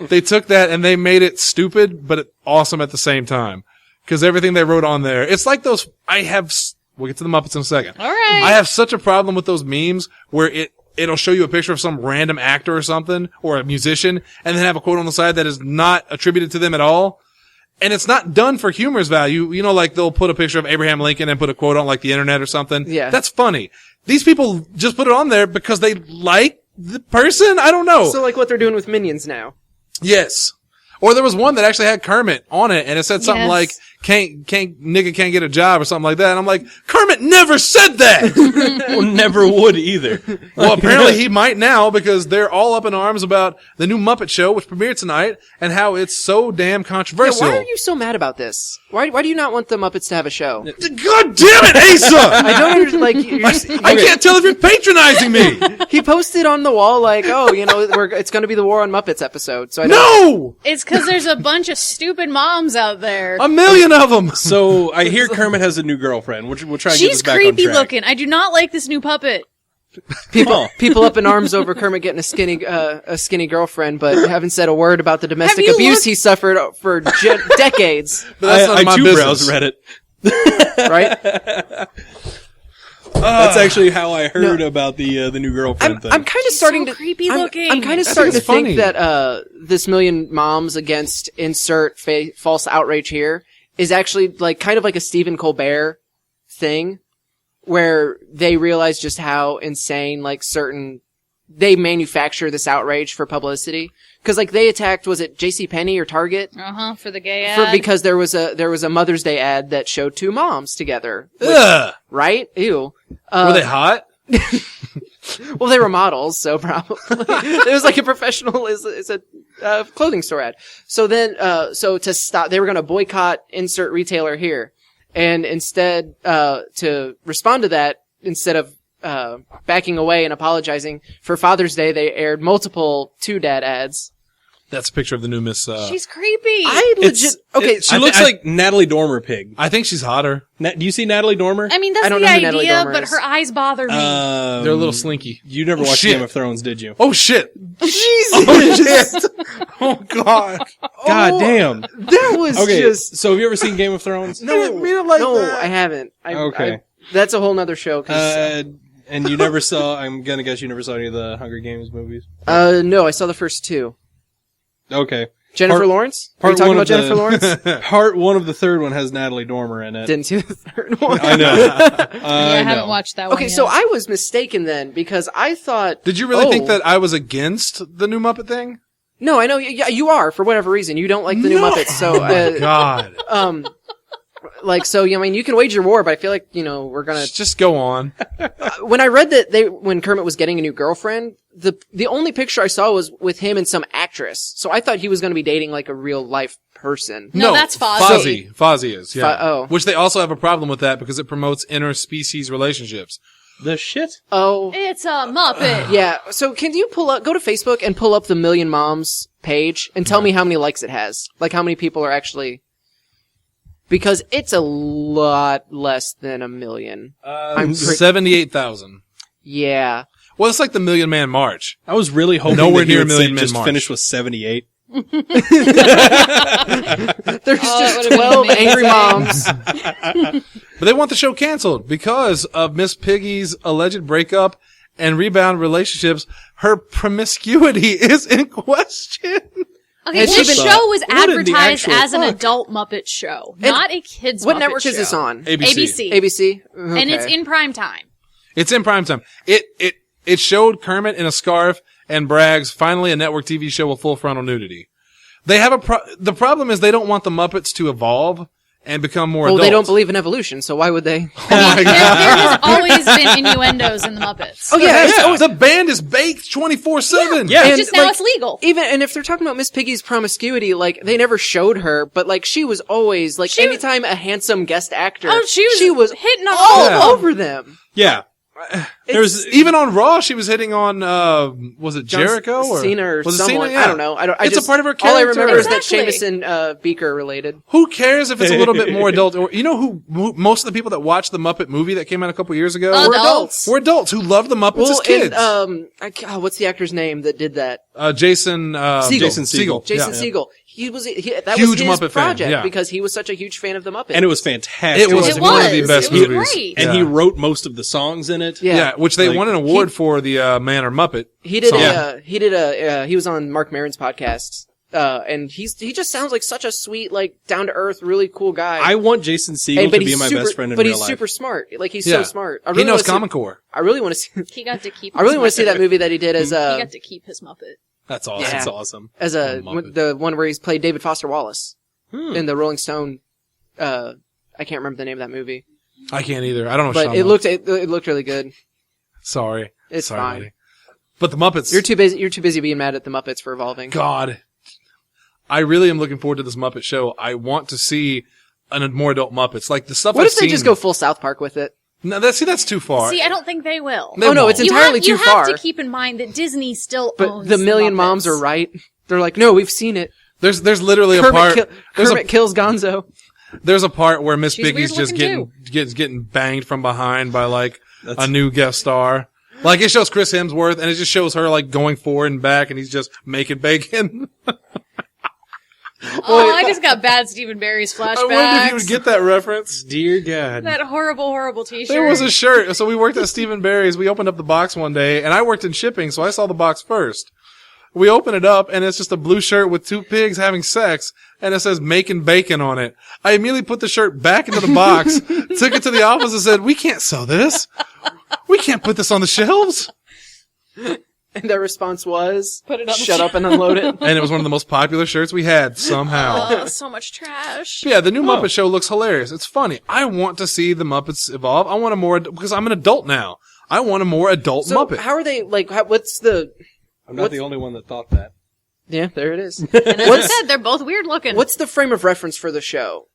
They took that and they made it stupid, but awesome at the same time. Because everything they wrote on there, it's like those. We'll get to the Muppets in a second. All right. I have such a problem with those memes where it it'll show you a picture of some random actor or something, or a musician, and then have a quote on the side that is not attributed to them at all. And it's not done for humor's value. You know, like they'll put a picture of Abraham Lincoln and put a quote on like the internet or something. Yeah. That's funny. These people just put it on there because they like the person? I don't know. So like what they're doing with Minions now. Yes. Or there was one that actually had Kermit on it, and it said something like, nigga can't get a job or something like that. And I'm like, Kermit never said that! Or never would either. Well, apparently he might now, because they're all up in arms about the new Muppet show, which premiered tonight, and how it's so damn Yeah, controversial. why are you so mad about this? Why do you not want the Muppets to have a show? God damn it, Asa! I don't understand, like, I can't tell if you're patronizing me! he posted on the wall, like, oh, you know, it's gonna be the War on Muppets episode, so I don't... No! It's because there's a bunch of stupid moms out there. A million of them! So I hear Kermit has a new girlfriend. We'll try and get She's this back creepy on track. looking. I do not like this new puppet. People up in arms over Kermit getting a skinny girlfriend, but haven't said a word about the domestic you abuse looked- he suffered for decades, But that's none of my I too business. browse Reddit. right? That's actually how I heard about the new girlfriend thing. I'm kind of starting so to creepy looking. I'm kind of I starting to think it's funny. think that this Million Moms Against insert false outrage here is actually like kind of like a Stephen Colbert thing, where they realize just how insane like they manufacture this outrage for publicity. Because like they attacked, was it JCPenney or Target? For the gay ad. Because there was a Mother's Day ad that showed two moms together, Ugh! right? Ew. Were they hot? Well, they were models, so probably it was like a professional. It's a clothing store ad. So then, so to stop, they were going to boycott insert retailer here, and instead, to respond to that, instead of backing away and apologizing for Father's Day, they aired multiple two dad ads. That's a picture of the new Miss. She's creepy. I legit okay. She looks like Natalie Dormer Pig. I think she's hotter. Do you see Natalie Dormer? I mean, that's I don't the know who Natalie idea, Dormer but is. her eyes bother me. They're a little slinky. You never watched shit. Game of Thrones, did you? Oh shit! Jesus, Oh shit! Oh god! God damn. that was Okay, just so have you ever seen Game of Thrones? no. I haven't. Okay. That's a whole nother show. 'Cause, And you never saw, I'm gonna guess you never saw any of the Hunger Games movies? no, I saw the first two. Okay. Jennifer Lawrence? Are you part talking one about of the- Jennifer Lawrence? Part one of the third one has Natalie Dormer in it. Didn't see the third one. I know. yeah, I I haven't know. watched that one Okay, yet. so I was mistaken then because I thought. Did you really think that I was against the new Muppet thing? No, I know. Yeah, you are for whatever reason. You don't like the new Muppets, so God, like so. I mean, you can wage your war, but I feel like we're gonna. just go on. When I read that when Kermit was getting a new girlfriend, the only picture I saw was with him and some actress. So I thought he was going to be dating like a real life person. No, that's Fozzie. Fozzie is, yeah. Oh. Which they also have a problem with that because it promotes interspecies relationships. The shit? Oh, It's a Muppet. yeah. So can you go to Facebook and pull up the Million Moms page and tell me how many likes it has? Like how many people are actually. Because it's a lot less than 1 million. I'm 78,000. Yeah. Well, it's like the Million Man March. I was really hoping Nowhere that he near would a million say men just march. finished with 78. There's that just would've been 12 amazing. angry moms. But they want the show canceled because of Miss Piggy's alleged breakup and rebound relationships. Her promiscuity is in question. Okay, Has she this been- show was What in the advertised actual as an fuck? adult Muppet show, not a kids What Muppet network show. is this on? ABC. ABC? Okay. And it's in prime time. It's in prime time. It showed Kermit in a scarf and brags, finally a network TV show with full frontal nudity. They have the problem is they don't want the Muppets to evolve and become more Well, adult. they don't believe in evolution, so why would they? Oh my There God. has always been innuendos in the Muppets. Oh, yeah. Yeah, the band is baked 24/7. Yeah. And, Just now like, it's legal. And if they're talking about Miss Piggy's promiscuity, like, they never showed her, but, like, she was always, like, anytime a handsome guest actor, Oh, she was hitting on all all of them. over them. Yeah. There's Even on Raw, she was hitting on, was it Jericho? or Cena or was it someone. Cena? Yeah. I don't know. It's a part of her All I character. remember is that Exactly. Jameson Beaker related. Who cares if it's a little bit more adult? Or you know who most of the people that watched the Muppet movie that came out a couple years ago Adults. were adults who loved the Muppets as kids. And, what's the actor's name that did that? Jason Segel. Jason Segel. Jason Yeah. Segel. that Huge was his Muppet fan, project yeah. because he was such a huge fan of the Muppets. And it was fantastic. It was It one of the was. best It was movies. great. And he wrote most of the songs in it. Yeah. Yeah, which they Like, won an award for the Man or Muppet. He did. song. He was on Mark Maron's podcast, and he just sounds like such a sweet, like down to earth, really cool guy. I want Jason Segel to be my best friend in but real he's life. super smart. Like he's Yeah. so smart. I He really knows wanna see- Common Core. I really want to see. He got to keep. I really want his to see that Muppet. movie that he did as He got to keep his Muppet. That's awesome. Yeah. That's awesome. Muppet. the one where he's played David Foster Wallace in the Rolling Stone. I can't remember the name of that movie, I can't either. I don't know. but Sean it knows. looked really good. Sorry. It's Sorry, fine. buddy. But the Muppets. You're too busy being mad at the Muppets for evolving. God. I really am looking forward to this Muppet show. I want to see a more adult Muppets. Like the stuff What I've if they seen. just go full South Park with it? No, that's too far. See, I don't think they will. They Oh no, won't. it's entirely you too have far. to keep in mind that Disney still But owns the Million Muppets. Moms are right. They're like, no, we've seen it. There's literally a part. Kermit kills Gonzo. There's a part where Miss She's Piggy's weird just looking getting banged from behind by like That's- a new guest star. Like it shows Chris Hemsworth and it just shows her like going forward and back and he's just making bacon. Oh, I just got bad Stephen Barry's flashbacks. I wondered if you would get that reference. Dear God. That horrible t-shirt. There was a shirt. So we worked at Stephen Barry's. We opened up the box one day and I worked in shipping, so I saw the box first. We open it up and it's just a blue shirt with two pigs having sex and it says making bacon on it. I immediately put the shirt back into the box, took it to the office and said, we can't sell this. We can't put this on the shelves. And their response was, Put it on the shut up and unload it. And it was one of the most popular shirts we had somehow. Oh, so much trash. Yeah, the new Muppet show looks hilarious. It's funny. I want to see the Muppets evolve. I want a more, because I'm an adult now. I want a more adult So Muppet. how are they, like, what's the... I'm not What's- the only one that thought that. Yeah, there it is. And as I said, they're both weird looking. What's the frame of reference for the show?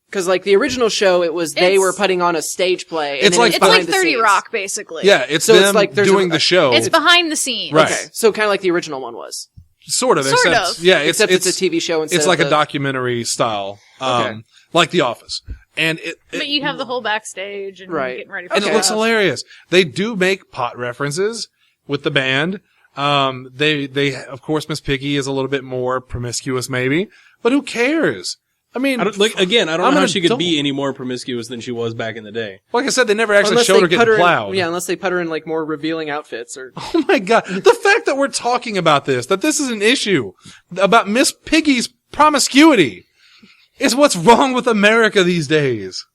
Because, like, the original show, it was they It's- were putting on a stage play. And It's then like it was It's behind like the 30 scenes. Rock, basically. Yeah, it's So it's them like there's doing a- the show. It's behind the scenes. Right. Okay, so kind of like the original one was. Sort of. Sort except, of. Yeah, Except it's a TV show instead It's like of a documentary style. Okay. Like The Office. And But you have the whole backstage and Right. getting ready for and it Okay. looks hilarious. They do make pot references with the band. They of course, Miss Piggy is a little bit more promiscuous maybe, but who cares? I mean, I don't know I'm how an she could adult. be any more promiscuous than she was back in the day. like I said, they never actually Unless showed they her put getting her plowed. in, yeah, unless they put her in like more revealing outfits or. Oh my god. The fact that we're talking about this, that this is an issue about Miss Piggy's promiscuity is what's wrong with America these days.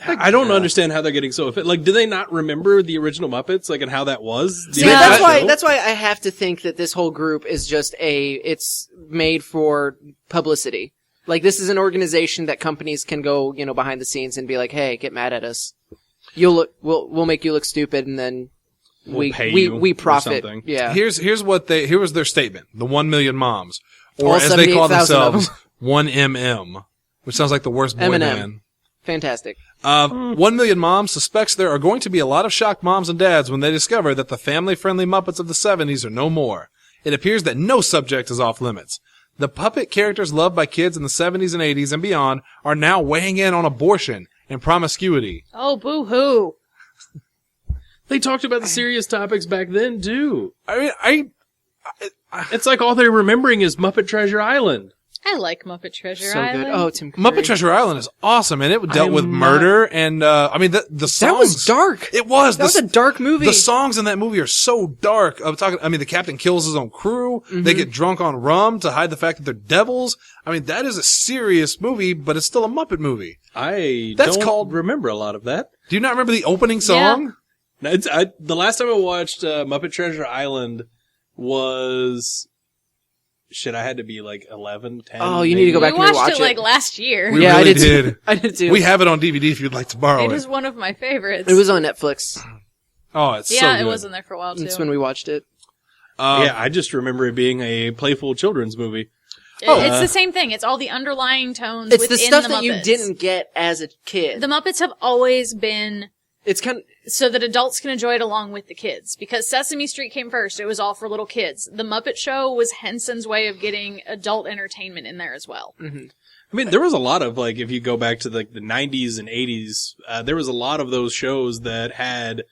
I don't understand how they're getting so offended. Like, do they not remember the original Muppets? Like, and how that was? See, Yeah. that's why I have to think that this whole group is just it's made for publicity. Like, this is an organization that companies can go, behind the scenes and be like, hey, get mad at us. We'll make you look stupid and then We'll pay you we or profit. something. Yeah. Here was their statement. The 1 million moms. Or All as they call 78,000 of themselves, 1MM. Which sounds like the worst boy Eminem. band. Fantastic. 1 million moms suspects there are going to be a lot of shocked moms and dads when they discover that the family-friendly Muppets of the 70s are no more. It appears that no subject is off limits. The puppet characters loved by kids in the 70s and 80s and beyond are now weighing in on abortion and promiscuity. Oh, boo-hoo. They talked about the serious topics back then, too. I mean, It's like all they're remembering is Muppet Treasure Island. I like Muppet Treasure So Island. good. Oh, Tim Curry. Muppet Treasure Island is awesome, and it dealt with I'm murder and the songs. That was dark. It was. That was a dark movie. The songs in that movie are so dark. The captain kills his own crew. They get drunk on rum to hide the fact that they're devils. I mean, that is a serious movie, but it's still a Muppet movie. That's called- called remember a lot of that. Do you not remember the opening song? No, the last time I watched Muppet Treasure Island was... Shit, I had to be like 11, 10. Oh, you need to go back we and watched rewatch it like last year. We yeah, really I did. did. Too. I did too. We have it on DVD if you'd like to borrow It it. is one of my favorites. It was on Netflix. Oh, it's so Yeah, good. it was in there for a while, too. That's when we watched it. Yeah, I just remember it being a playful children's movie. It's the same thing. It's all the underlying tones It's within the stuff the that you Muppets. didn't get as a kid. The Muppets have always been It's kind of, so that adults can enjoy it along with the kids. Because Sesame Street came first. It was all for little kids. The Muppet Show was Henson's way of getting adult entertainment in there as well. Mm-hmm. I mean, there was a lot of, like, if you go back to, like, the 90s and 80s, there was a lot of those shows that had,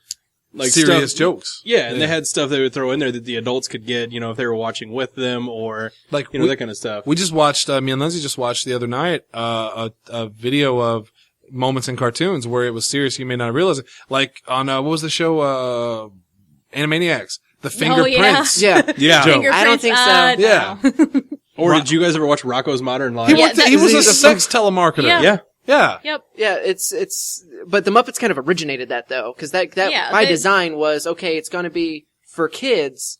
like serious stuff, jokes. Yeah, and they had stuff they would throw in there that the adults could get, if they were watching with them or Like, that kind of stuff. We just watched, me and Lindsay just watched the other night, a video of moments in cartoons where it was serious. You may not realize it. Like on, what was the show, Animaniacs? The fingerprints. Yeah. Yeah. joke. I don't think so. No. Yeah. Or did you guys ever watch Rocco's Modern Life? He was a sex telemarketer. Yeah. Yeah. Yeah. Yep. Yeah, but the Muppets kind of originated that though, because that by design was, okay, it's gonna be for kids,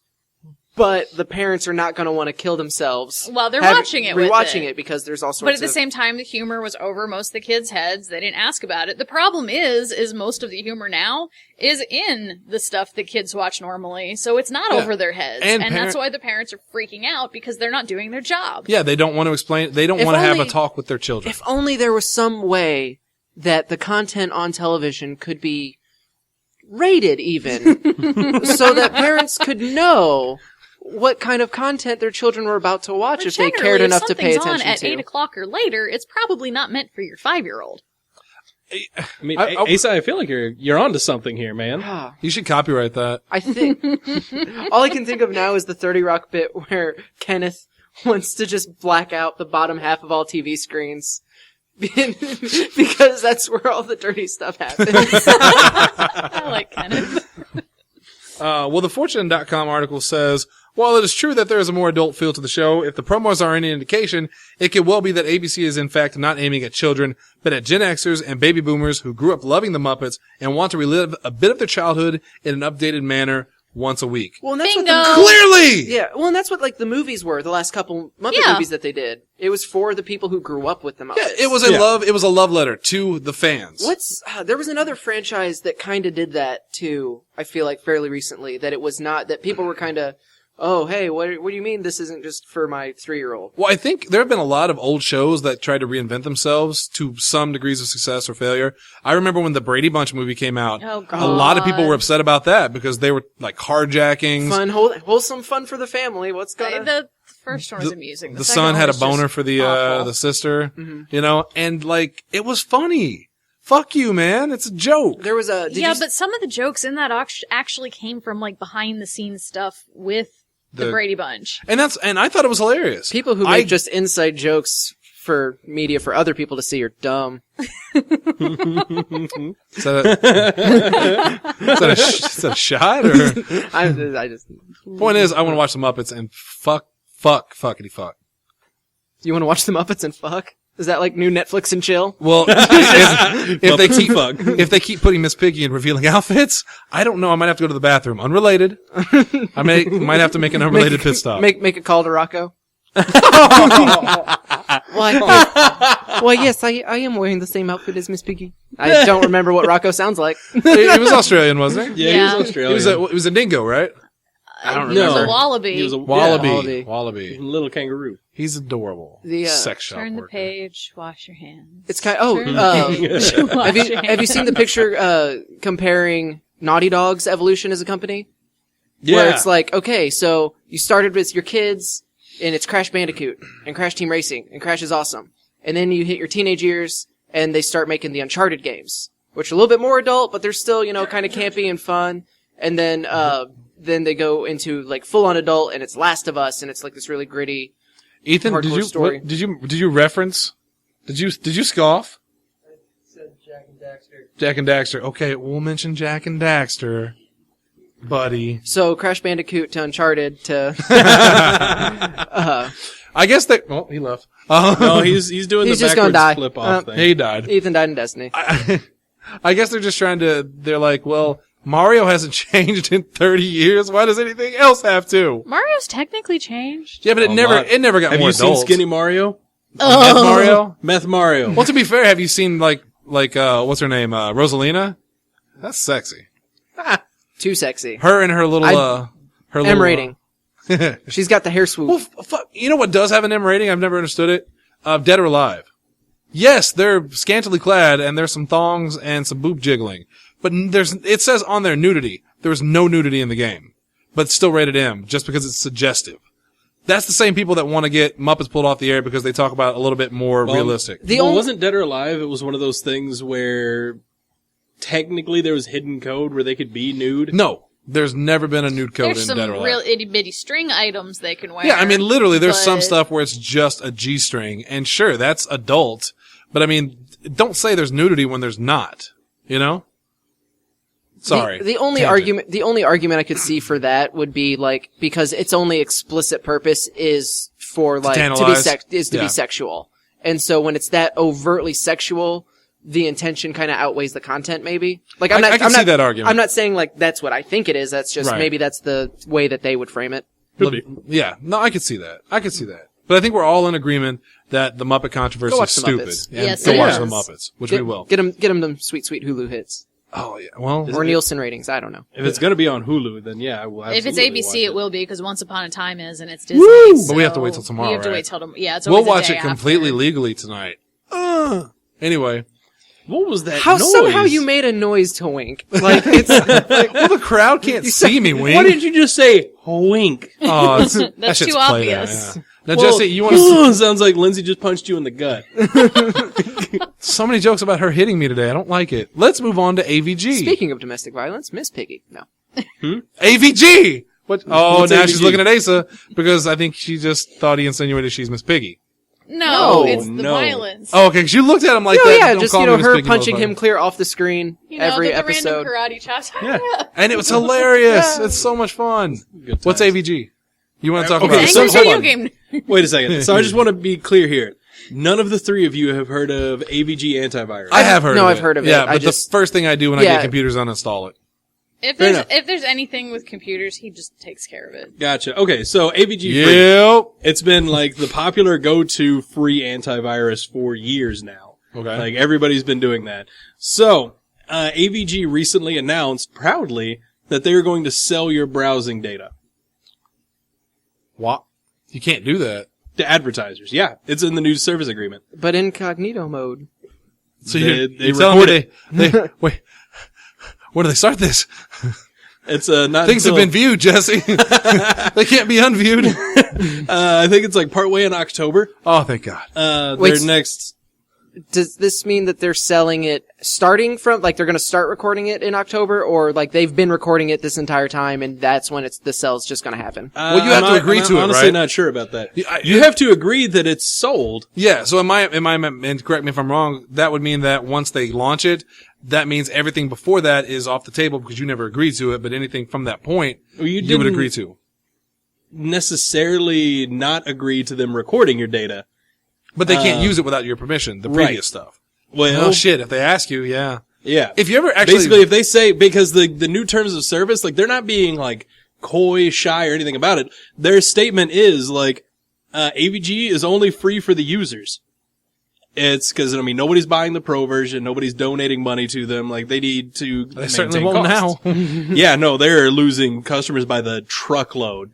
but the parents are not gonna want to kill themselves. Well, they're watching it with rewatching it. it because there's all sorts of... But at the same time, the humor was over most of the kids' heads. They didn't ask about it. The problem is most of the humor now is in the stuff that kids watch normally. So it's not over their heads. And that's why the parents are freaking out because they're not doing their job. Yeah, they don't want to explain, they don't If want to have a only- talk with their children. If only there was some way that the content on television could be rated even, so that parents could know what kind of content their children were about to watch But if they generally, cared if enough to pay something's attention on at to. 8 o'clock or later, it's probably not meant for your 5-year-old. I mean, I- Asa, I feel like you're onto something here, man. You should copyright that. I think all I can think of now is the 30 Rock bit where Kenneth wants to just black out the bottom half of all TV screens because that's where all the dirty stuff happens. I like Kenneth. Well, the Fortune.com article says, while it is true that there is a more adult feel to the show, if the promos are any indication, it could well be that ABC is in fact not aiming at children, but at Gen Xers and baby boomers who grew up loving the Muppets and want to relive a bit of their childhood in an updated manner once a week. Well, and that's Bingo! what Clearly! yeah, well, and that's what like the movies were. The last couple Muppet Yeah. movies that they did, it was for the people who grew up with the Muppets. Yeah, it was a love letter to the fans. There was another franchise that kind of did that too. I feel like fairly recently that it was not that people were kind of, oh hey, what do you mean this isn't just for my 3-year-old? Well, I think there have been a lot of old shows that tried to reinvent themselves to some degrees of success or failure. I remember when the Brady Bunch movie came out, Oh, God. a lot of people were upset about that because they were like carjackings. Fun, wholesome fun for the family. What's gonna? The first one was amusing. The second son one had a was just boner for the awful. sister, and like it was funny. Fuck you, man. It's a joke. There was a But some of the jokes in that actually came from like behind the scenes stuff with the Brady Bunch. And I thought it was hilarious. people who make just inside jokes for media for other people to see are dumb. Is that a shot? Or I just. point is, I want to watch the Muppets and fuckity fuck. You want to watch the Muppets and fuck? Is that like new Netflix and chill? Well, Fuck. if they keep putting Miss Piggy in revealing outfits, I don't know. I might have to go to the bathroom. Unrelated. I might have to make an unrelated pit stop. Make a call to Rocco. Well, yes, I am wearing the same outfit as Miss Piggy. I don't remember what Rocco sounds like. He was Australian, wasn't he? Yeah, Yeah. he was Australian. He was a dingo, right? I don't No. It was remember. a wallaby. He was a Wallaby. Yeah, Wallaby. little kangaroo. He's adorable. The, sex shop Turn the worker. page, wash your hands. It's kind. Turn the page, wash Have your you hands. seen the picture comparing Naughty Dog's evolution as a company? Yeah. Where it's like, okay, so you started with your kids, and it's Crash Bandicoot, and Crash Team Racing, and Crash is awesome. And then you hit your teenage years, and they start making the Uncharted games, which are a little bit more adult, but they're still, kind of campy and fun. And then they go into like full-on adult, and it's Last of Us, and it's like this really gritty. Ethan, did hardcore you story. did you reference? Did you scoff? Jack and Daxter. Okay, we'll mention Jack and Daxter, buddy. So Crash Bandicoot to Uncharted to I guess that. Well, he left. No, he's doing He's the just gonna backwards die. flip off thing. He died. Ethan died in Destiny. I guess they're just trying to. They're like, well, Mario hasn't changed in 30 years. Why does anything else have to? Mario's technically changed. Yeah, but it never got Have more you seen adult. Skinny Mario? Meth Mario? Meth Mario. Well, to be fair, have you seen like what's her name? Rosalina? That's sexy. Too sexy. Her and her little her M little, rating. She's got the hair swoop. Well, fuck. You know what does have an M rating? I've never understood it. Dead or Alive. Yes, they're scantily clad and there's some thongs and some boob jiggling. But it says on there nudity. There was no nudity in the game. But it's still rated M just because it's suggestive. That's the same people that want to get Muppets pulled off the air because they talk about it a little bit more realistic. Wasn't Dead or Alive, it was one of those things where technically there was hidden code where they could be nude? No, there's never been a nude code There's in Dead some or Alive. real itty bitty string items they can wear. Yeah, I mean, literally, there's some but- stuff where it's just a G-string, and sure, that's adult, but I mean, don't say there's nudity when there's not, you know? Sorry. The only argument I could see for that would be like because its only explicit purpose is for like to be sexual, and so when it's that overtly sexual, the intention kind of outweighs the content. Maybe like I can see that argument. I'm not saying like that's what I think it is. That's just Right. maybe that's the way that they would frame it. Yeah, no, I could see that. But I think we're all in agreement that the Muppet controversy Go watch is the stupid. Muppets. And Yes, go it watch is. the Muppets, which we will. Get them them sweet Hulu hits Oh, yeah. Well, or Nielsen ratings. I don't know. If it's going to be on Hulu, then yeah, I will If absolutely it's watch ABC, it. it will be because Once Upon a Time is, and it's Disney. So But we have to wait till tomorrow, We have to right? wait till tomorrow. Yeah, it's we'll always a watch day it completely after. legally tonight. Anyway. What was that How noise? somehow you made a noise to wink? Like it's Well, the crowd can't see me wink. Why did you just say wink? Oh, that That's shit's too played obvious. out, yeah. Now, Jesse, you want to... Sounds like Lindsay just punched you in the gut. So many jokes about her hitting me today. I don't like it. Let's move on to AVG. speaking of domestic violence, Miss Piggy. No. AVG! What? Oh, What's now AVG? she's looking at Asa because I think she just thought he insinuated she's Miss Piggy. No, No, it's the no. violence. Oh, okay, 'cause you looked at him like Oh that. yeah, Don't just call me Miss her Piggy, punching motherfucker. him clear off the screen You know, every the episode. random karate chops. Yeah. And it was hilarious. It's so much fun. Good What's times. AVG? You want to talk Okay, about It's so an hold angry on. video game. Wait a second. So I just want to be clear here. None of the three of you have heard of AVG antivirus. I have heard No, of it. I've heard of it. Yeah, I but just- the first thing I do when I Yeah. get computers, uninstall it. Fair If there's anything with computers, he just takes care of it. Gotcha. Okay, so AVG free. Yep. It's been like the popular go-to free antivirus for years now. Okay. Like everybody's been doing that. So, AVG recently announced proudly that they are going to sell your browsing data What? You can't do that. to advertisers. Yeah, it's in the new service agreement. But incognito mode. So They you're telling me record they wait. Where do they start this? It's not Things have until- been viewed, Jesse. They can't be unviewed. I think it's like partway in October. Oh, thank God. Wait, Their next. Does this mean that they're selling it starting from, like they're going to start recording it in October, or like they've been recording it this entire time and that's when the sell's just going to happen? Well, you have to agree to it, I'm honestly right? not sure about that. Yeah, You have to agree that it's sold. Yeah. So am I, and correct me if I'm wrong, that would mean that once they launch it, that means everything before that is off the table because you never agreed to it, but anything from that point, Well, you would didn't agree to. necessarily not agree to them recording your data. But they can't use it without your permission, the right. previous stuff. Well, Oh shit, if they ask you, yeah. yeah. If you ever actually... Basically, if they say, because the new terms of service, like, they're not being, like, coy, shy, or anything about it. Their statement is, like, AVG is only free for the users. It's because, I mean, nobody's buying the pro version, nobody's donating money to them, like, they need to They certainly maintain won't costs. now. Yeah, no, they're losing customers by the truckload.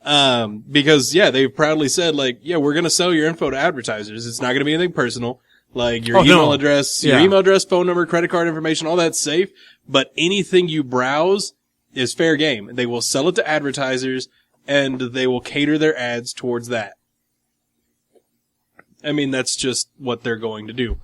Because, yeah, they've proudly said, like, yeah, we're gonna sell your info to advertisers. It's not gonna be anything personal. Like, your Oh, no. email address, your Yeah. email address, phone number, credit card information, all that's safe. But anything you browse is fair game. They will sell it to advertisers, and they will cater their ads towards that. I mean, that's just what they're going to do.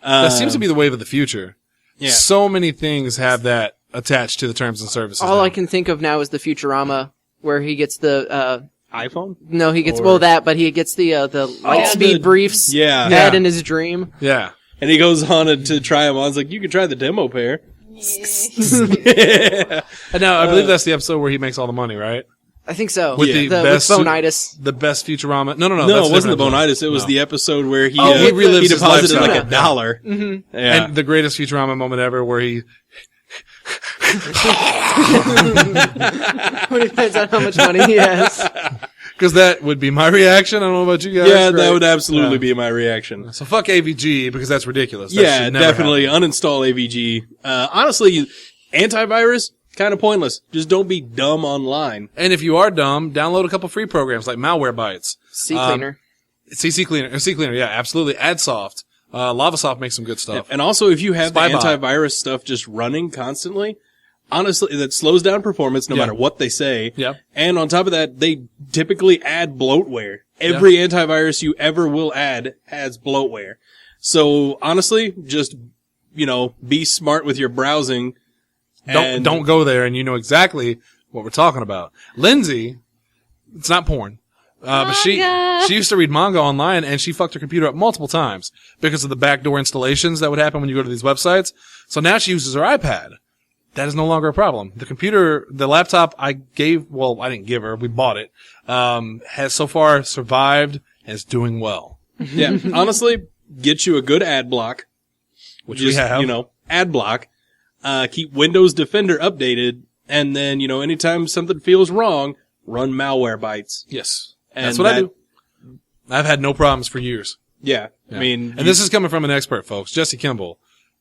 That seems to be the wave of the future. Yeah. So many things have that attached to the terms and services. All now. I can think of now is the Futurama where he gets the, iPhone? no, he gets, Or- well that, but he gets the Lightspeed the- briefs Yeah. ad in his dream. Yeah. And he goes on to try them on. It's like, you can try the demo pair. And now, I believe that's the episode where he makes all the money, right? I think so. With Yeah. the with best Bonitis. The best Futurama. No, No, that's it a wasn't the different episode. Bonitis. It was No. the episode where he he relives his deposited like lifestyle. $1. Mm-hmm. Yeah. And the greatest Futurama moment ever where he... When it depends on how much money he has. Because that would be my reaction. I don't know about you guys. yeah, that Right. would absolutely Yeah. be my reaction. So fuck AVG because that's ridiculous. That Yeah, should never definitely happen. uninstall AVG. Honestly, antivirus, kind of pointless. Just don't be dumb online. And if you are dumb, download a couple free programs like Malwarebytes. Sea Cleaner. CC Cleaner, yeah, absolutely. AdSoft. Lavasoft makes some good stuff. And also, if you have the Spybot. antivirus stuff just running constantly, honestly, that slows down performance no Yeah. matter what they say. Yeah. And on top of that, they typically add bloatware. Every antivirus you ever will add adds bloatware. So honestly, just be smart with your browsing. Don't go there, and you know exactly what we're talking about. Lindsay, it's not porn. But she used to read manga online, and she fucked her computer up multiple times because of the backdoor installations that would happen when you go to these websites. So now she uses her iPad. That is no longer a problem. The laptop I didn't give her, we bought it, has so far survived and is doing well. Yeah, honestly, get you a good ad block. Which we have. Ad block. Keep Windows Defender updated, and then, anytime something feels wrong, run Malwarebytes. Yes. That's what I do. I've had no problems for years. Yeah. I mean, and this is coming from an expert, folks. Jesse Kimball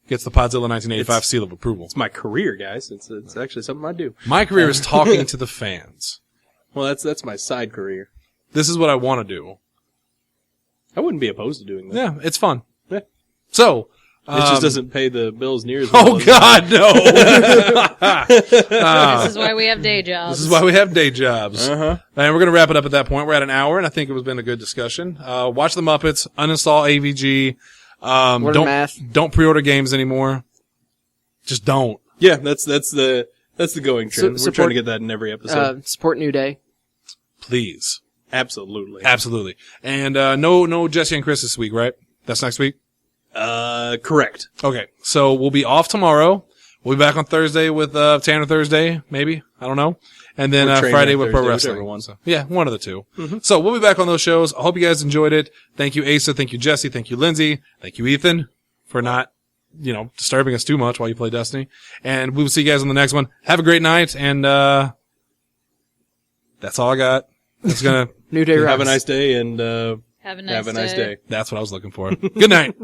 gets the Podzilla 1985 seal of approval. It's my career, guys. It's actually something I do. My career is talking to the fans. Well, that's my side career. This is what I want to do. I wouldn't be opposed to doing that. Yeah, it's fun. Yeah. So, it just doesn't pay the bills near as well. Oh God, no! This is why we have day jobs. This is why we have day jobs. Uh-huh. And we're going to wrap it up at that point. We're at an hour, and I think it has been a good discussion. Watch the Muppets, uninstall AVG. Don't pre-order games anymore. Just don't. Yeah, that's the going trend. We're Support- trying to get that in every episode. Support New Day. Please. Absolutely. And no Jesse and Chris this week, right? That's next week? Correct. Okay, so we'll be off tomorrow. We'll be back on Thursday with Tanner Thursday, maybe. I don't know. And then Or Train Friday Wreck with Pro Thursday, Wrestling. whichever one. So, yeah, one of the two. So we'll be back on those shows. I hope you guys enjoyed it. Thank you, Asa. Thank you, Jesse. Thank you, Lindsay. Thank you, Ethan, for not, disturbing us too much while you play Destiny. And we will see you guys on the next one. Have a great night, and that's all I got. It's gonna New Day rocks. Have a nice day, and Have a nice day. That's what I was looking for. Good night.